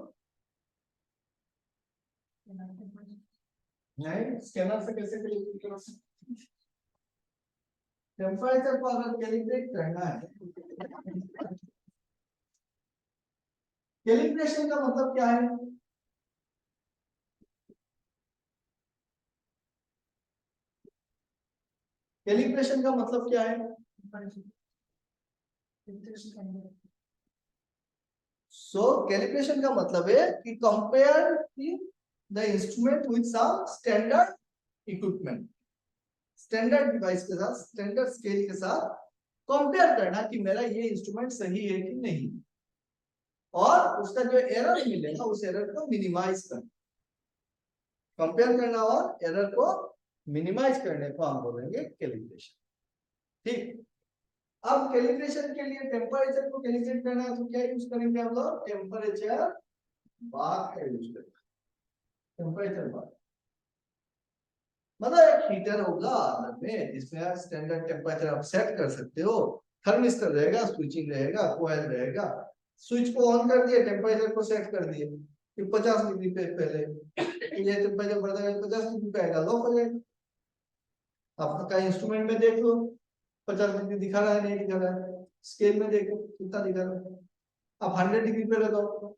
नहीं, स्कैनर से कैसे कैलिब्रेट करोगे? टेम्परेचर को अगर कैलिब्रेट करना है, कैलिब्रेशन का मतलब क्या है? कैलिब्रेशन का मतलब क्या है? सो कैलिब्रेशन का मतलब है कि compare the instrument with some standard equipment, standard device के साथ, स्टैंडर्ड स्केल के साथ कंपेयर करना कि मेरा ये इंस्ट्रूमेंट सही है कि नहीं, और उसका जो एरर मिलेगा उस एरर को मिनिमाइज करना। कंपेयर करना और एरर को मिनिमाइज करने को हम बोलेंगे कैलिब्रेशन। ठीक, अब कैलिब्रेशन के लिए टेम्परेचर को कैलिब्रेट करना है तो क्या यूज करेंगे हम लोग? टेम्परेचर बार का यूज करेंगे। टेम्परेचर बार मतलब एक हीटर होगा अंदर में जिसमें आप स्टैंडर्ड टेम्परेचर आप सेट कर सकते हो। थर्मिस्टर रहेगा, स्विचिंग रहेगा, कॉइल रहेगा। स्विच को ऑन कर दिए, टेम्परेचर को सेट कर दिए कि 50 डिग्री पे पहले, ये टेम्परेचर बढ़ जाएगा 50 डिग्री पे आएगा, लॉक हो जाएगा। आपका इंस्ट्रूमेंट में देख लो 50 डिग्री दिखा रहा है नहीं दिखा रहा है, स्केल में देखो कितना दिखा रहा है। अब 100 डिग्री पे लगाओ,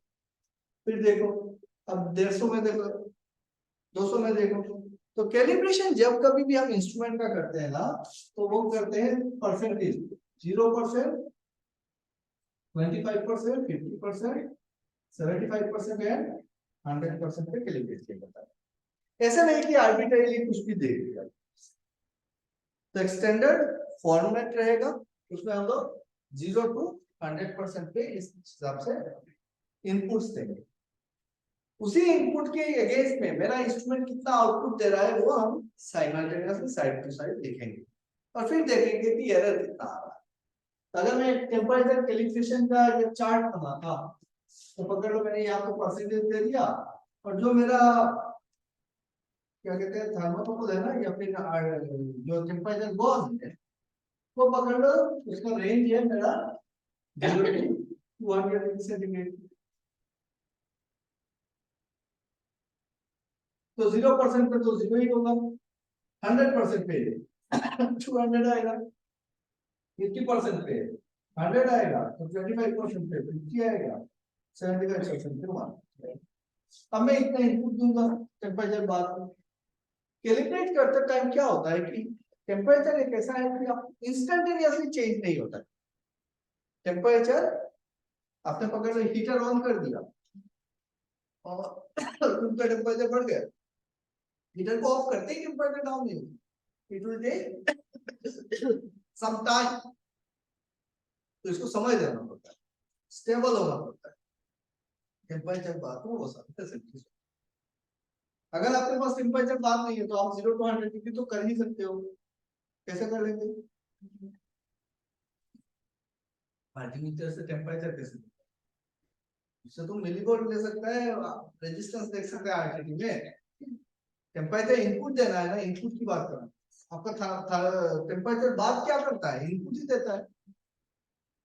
फिर देखो, अब 150 में देखो, 200 में देखो। तो कैलिब्रेशन जब कभी भी हम इंस्ट्रूमेंट का करते हैं ना, तो वो करते हैं परसेंटेज, 0%, 25%, 50%, 75% एंड 100% पे कैलिब्रेट किया जाता है। ऐसा नहीं कि आर्बिट्रेरीली कुछ भी देख दिया। तो एक स्टैंडर्ड फॉर्मेट रहेगा, उसमें हम लोग 0 to 100% पे इस हिसाब से इनपुट्स देंगे। उसी इनपुट के अगेंस्ट में मेरा इंस्ट्रूमेंट कितना आउटपुट दे रहा है वो हम साइमल्टेनियसली साइड टू साइड देखेंगे और फिर देखेंगे कि एरर कितना आ रहा है। तो अगर मैं टेम्परेचर कैलिब्रेशन का ये चार्ट बनाता तो पकड़ लो मैंने यहाँ को परसेंटेज दे दिया, और जो मेरा क्या कहते हैं थर्मोकपल है ना या फिर जो टेम्परेचर गॉज है वो पकड़ लो, उसका रेंज है मेरा 0 to 200 सेंटीग्रेड। तो 0% पे तो 0 ही होगा, 100% पे 200 आएगा, 50% पे 100 आएगा, तो 25% पे 50 आएगा, 75% पे 1। अब मैं इतना इनपुट दूंगा टेम्परेचर बात में। कैलिब्रेट करते टाइम क्या होता है कि टेम्परेचर एक ऐसा है कि आप इंस्टेंटेनियसली चेंज नहीं होता है। टेम्परेचर आपने पकड़ लो, हीटर ऑन कर दिया और रूम का टेम्परेचर बढ़ गया, हीटर को ऑफ करते ही टेम्परेचर डाउन नहीं होगा, it will take some time, तो इसको समझ लेना पड़ता है, स्टेबल होना पड़ता है। टेम्परेचर बात हो सकता है, अगर आपके पास टेम्परेचर बात नहीं है तो आप 0 to 100 डिग्री तो कर ही सकते हो। कैसे कर लेंगे? मल्टीमीटर से टेम्परेचर कैसे, इससे तुम मिलीवोल्ट ले सकता है, रेजिस्टेंस देख सकते हैं आरटीडी में। टेम्परेचर इनपुट देना है ना, इनपुट की बात कर रहा हूं। आपका टेम्परेचर बात क्या करता है, इनपुट ही देता है।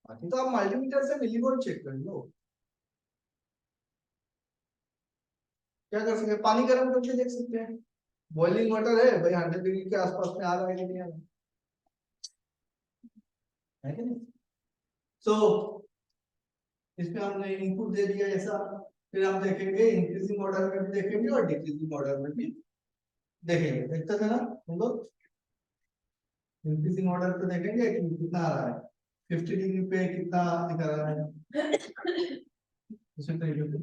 बाकी तो आप मल्टीमीटर से मिलीवोल्ट चेक कर लो। क्या कर सकते हैं, पानी गर्म करके देख सकते हैं, बॉइलिंग वाटर है भाई 100 डिग्री के आसपास में आ रहा है कि नहीं आ रहा है कि नहीं। सो इसमें हमने इनपुट दे दिया ऐसा, फिर हम देखेंगे इंक्रीजिंग ऑर्डर में भी देखेंगे और डिक्रीजिंग ऑर्डर में भी देखेंगे। देखते थे ना हम लोग, इंक्रीजिंग ऑर्डर पे देखेंगे कि कितना आ रहा है, 50 डिग्री पे कितना दिखा रहा है, उसी तरीके से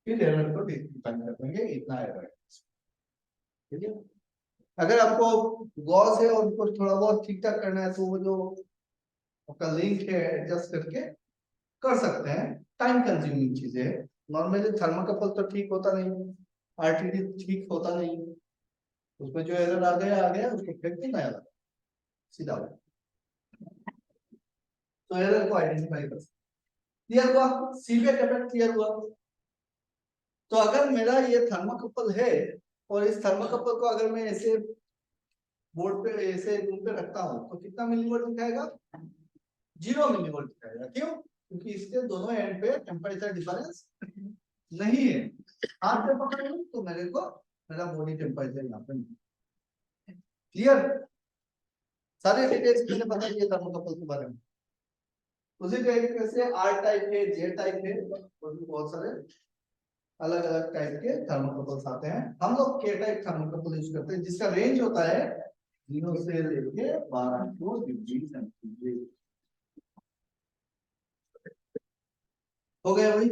फिर एरर को डिफाइन कर देंगे, इतना एरर है, ठीक है। अगर आपको गॉस है और उनको थोड़ा बहुत ठीक ठाक करना है तो वो जो आपका लिंक है एडजस्ट करके कर सकते हैं। टाइम कंज्यूमिंग चीजें है, नॉर्मली थर्मोकपल तो ठीक होता नहीं, आरटीडी ठीक होता नहीं, उसमें जो एरर आ गया उसको फेंक के नया लगा सीधा, तो एरर को आइडेंटिफाई कर सकते। क्लियर हुआ, सीबेक इफेक्ट क्लियर हुआ। तो अगर मेरा ये थर्मोकपल है और इस थर्मोकपल को अगर मैं ऐसे बोर्ड पे ऐसे रूम पे रखता हूँ तो कितना मिलीवोल्ट दिखाएगा, 0 मिलीवोल्ट दिखाएगा। क्यों? क्योंकि इसके दोनों एंड पे टेम्परेचर डिफरेंस नहीं है। हाथ पे पकड़ लूं तो मेरे को मेरा बॉडी टेम्परेचर यहाँ पे क्लियर, सारे डिटेल्स मैंने बता दिए थर्मोकपल के बारे में। उसी तरीके से आर टाइप है, जे टाइप है, और भी बहुत सारे अलग अलग टाइप के थर्मोकपल्स आते हैं। हम लोग के टाइप थर्मोकपल यूज करते हैं जिसका रेंज होता है 0 से लेके 1200 डिग्री सेंटीग्रेड। हो गया भाई।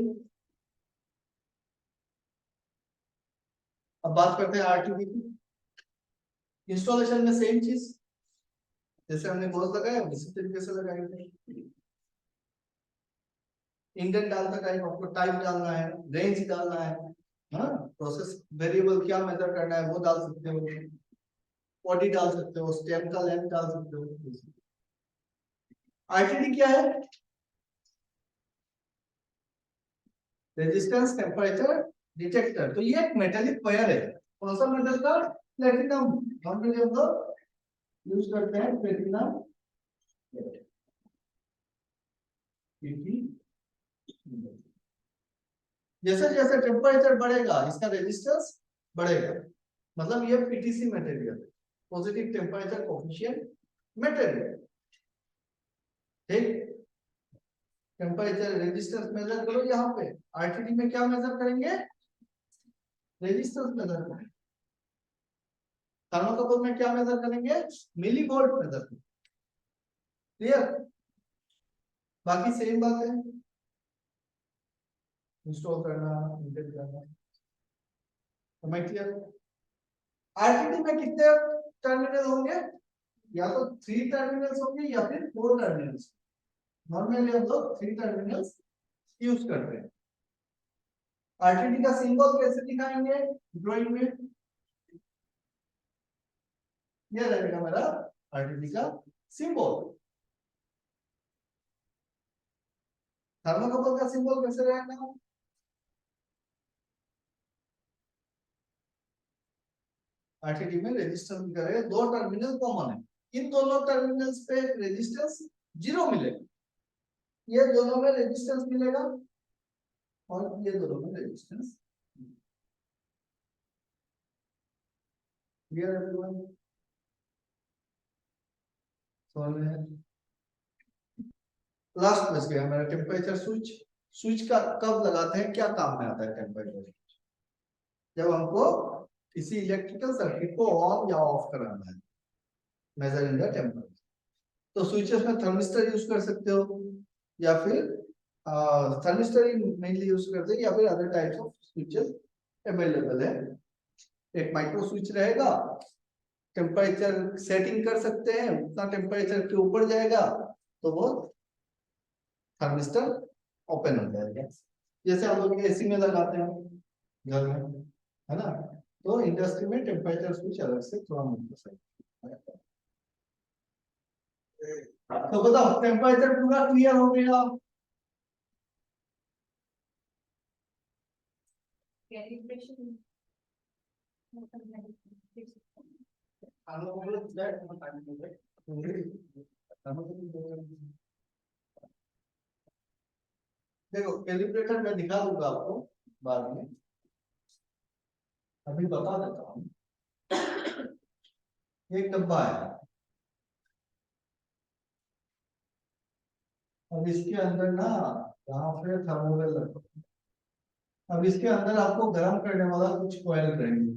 अब बात करते हैं आरटीडी की। इंस्टॉलेशन में सेम चीज, जैसे हमने गॉस लगाया उसी तरीके से लगाएंगे। इंडेंट डालता टाइप आपको टाइप डालना है, रेंज डालना है, हाँ प्रोसेस वेरिएबल क्या मेजर करना है वो डाल सकते हो, बॉडी डाल सकते हो, स्टेम का लेंथ डाल सकते हो। आरटीडी क्या है, रेजिस्टेंस टेम्परेचर डिटेक्टर। तो ये एक मेटालिक वायर है, कौन सा मेटल का, प्लेटिनम। नॉर्मली हम लोग यूज करते हैं प्लेटिनम। जैसे जैसे टेम्परेचर बढ़ेगा इसका रेजिस्टेंस बढ़ेगा, मतलब ये पीटीसी मटेरियल है, पॉजिटिव टेम्परेचर कोफिशिएंट मटेरियल, ठीक। टेम्परेचर रेजिस्टेंस मेजर करो, यहाँ पे आरटीडी में क्या मेजर करेंगे, रेजिस्टेंस मेजर करेंगे। थर्मोकपल में क्या मेजर करेंगे, मिलीवोल्ट मेजर करेंगे। क्लियर, बाकी सेम बात है, इंस्टॉल करना, इंटेल करना, समझ क्लियर। आरटीडी में कितने टर्मिनल होंगे, या तो 3 टर्मिनल्स होंगे या फिर 4 टर्मिनल्स। नॉर्मली हम लोग 3 टर्मिनल्स यूज करते हैं। आरटीडी का सिंबल कैसे दिखाएंगे ड्राइंग में, ये रहेगा मेरा आरटीडी का सिंबल। थर्मोकपल का सिंबल कैसे रहेगा, आरटीडी में रेजिस्टेंस दिखा रहे हैं, 2 टर्मिनल कॉमन है, इन दोनों टर्मिनल्स पे रेजिस्टेंस 0 मिलेगा, ये दोनों में रेजिस्टेंस मिलेगा और ये दोनों में रेजिस्टेंस। क्लियर एवरीवन, लास्ट बच गया मेरा टेम्परेचर स्विच। स्विच का कब लगाते हैं, क्या काम में आता है टेम्परेचर, जब हमको किसी इलेक्ट्रिकल सर्किट को ऑन या ऑफ कराना है, मेजरिंग द टेम्परेचर। तो स्विचेस में थर्मिस्टर यूज कर सकते हो, या फिर थर्मिस्टर ही मेनली यूज करते हैं, या फिर other types of switches available है। एक माइक्रो स्विच रहेगा टेम्परेचर सेटिंग कर सकते हैं, उतना टेम्परेचर के ऊपर जाएगा तो वो थर्मिस्टर ओपन हो जाएगा। जैसे हम लोग एसी में लगाते हैं घर में, है ना, तो इंडस्ट्री में टेम्परेचर स्विच अलग से थोड़ा मुख्य। तो बताओ टेम्परेचर पूरा क्लियर हो गया?
Calibration.
देखो कैलिब्रेटर मैं दिखा दूंगा आपको बाद में, अभी बता देता हूँ। एक डब्बा है, अब इसके अंदर ना यहाँ पे थर्मोवेल रखो। अब इसके अंदर आपको गर्म करने वाला कुछ कॉइल रहेंगे,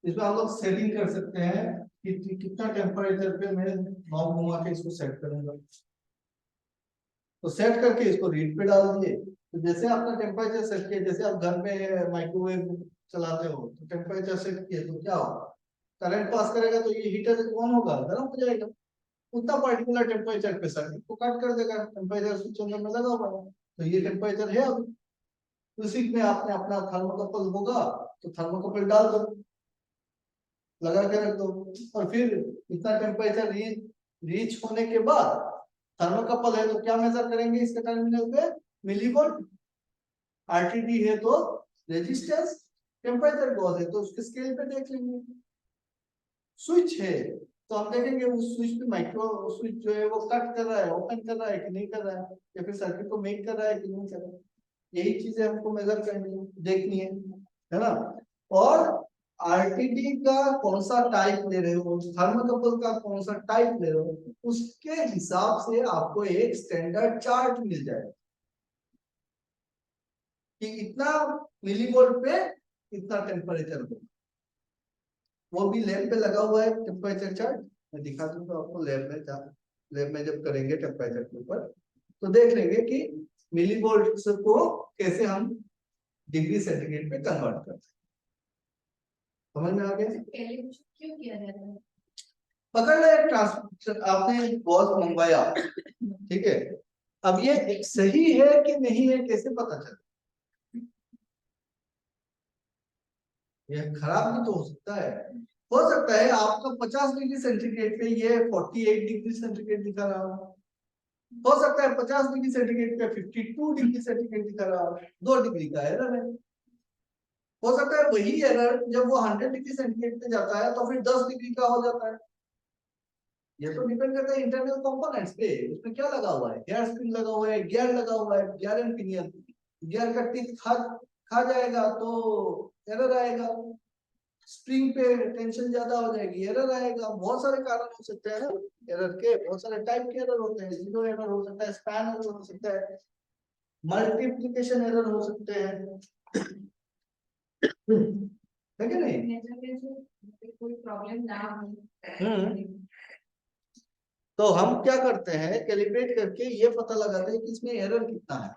इसमें आप लोग सेटिंग कर सकते हैं कि कितना टेम्परेचर पे मैं नॉब घुमा के इसको सेट करूंगा। तो सेट करके इसको रीड पे डाल दिए, तो जैसे आपका टेम्परेचर सेट किया, जैसे आप घर में माइक्रोवेव चलाते हो तो टेम्परेचर सेट किए तो क्या होगा, करंट पास करेगा तो ये हीटर ऑन होगा, गर्म हो जाएगा, उतना पर्टिकुलर टेम्परेचर पे सर्किट को कट कर देगा, टेम्परेचर स्विच अंदर में लगा हुआ है तो ये टेम्परेचर है अभी। उसी में आपने अपना थर्मोकपल होगा तो थर्मोकपल डाल दो, लगा के रख दो, और फिर इतना टेम्परेचर रीच होने के बाद थर्मोकपल है तो क्या मेजर करेंगे इसके टर्मिनल पे, मिलीवोल्ट, आरटीडी है तो रेजिस्टेंस, टेम्परेचर गॉज है तो उसके स्केल पे देख लेंगे। स्विच है तो हम देखेंगे उस स्विच पे माइक्रो स्विच जो है वो कट कर रहा है, ओपन कर रहा है कि नहीं कर रहा है, या फिर सर्किट को मेक कर रहा है कि नहीं कर रहा है। यही चीजें हमको मेजर करनी है, देखनी है ना। और आरटीडी का कौन सा टाइप ले रहे हो, थर्मोकपल का कौन सा टाइप ले रहे हो, उसके हिसाब से आपको एक स्टैंडर्ड चार्ट मिल जाएगा कि इतना मिलीवोल्ट पे इतना टेम्परेचर हो। वो भी लैब पे लगा हुआ है टेम्परेचर चार्ट, मैं दिखा दूंगा आपको। लैब में जब करेंगे टेम्परेचर के ऊपर तो देख लेंगे कि मिलीवोल्ट को कैसे हम डिग्री सेंटीग्रेड पे कन्वर्ट करते हैं। समझ में आ गया?
Calibration क्यों किया जाता है?
पकड़ लो, एक ट्रांसमिशन आपने बॉस मंगवाया, ठीक है, अब ये सही है कि नहीं है कैसे पता चले? ये खराब भी तो हो सकता है आपका 50 डिग्री सेंटीग्रेड पे ये 48 डिग्री सेंटीग्रेड दिखा रहा हो सकता है 50 डिग्री सेंटीग्रेड पे 52 डिग्री सेंटीग्रेड दिखा रहा हो, 2 डिग्री का एरर है। हो सकता है वही एरर जब वो 100 डिग्री सेंटीग्रेड पे जाता है तो फिर 10 डिग्री का हो जाता है। ये तो डिपेंड करता है इंटरनल कंपोनेंट्स पे, उसमें क्या लगा हुआ है, गियर स्प्रिंग लगा हुआ है, गियर लगा हुआ है, गियर एंड पिनियन, गियर का टीथ खा जाएगा तो एरर आएगा, स्प्रिंग पे टेंशन ज्यादा हो जाएगी एरर आएगा। बहुत सारे कारण हो सकते हैं ना एरर के, बहुत सारे टाइप के एरर होते हैं, जीरो एरर हो सकता है, स्पैन एरर हो सकता है, मल्टीप्लिकेशन एरर हो सकते हैं, है कि नहीं?
Measurement में कोई प्रॉब्लम ना हो।
तो हम क्या करते हैं, कैलिब्रेट करके ये पता लगाते हैं कि इसमें एरर कितना है।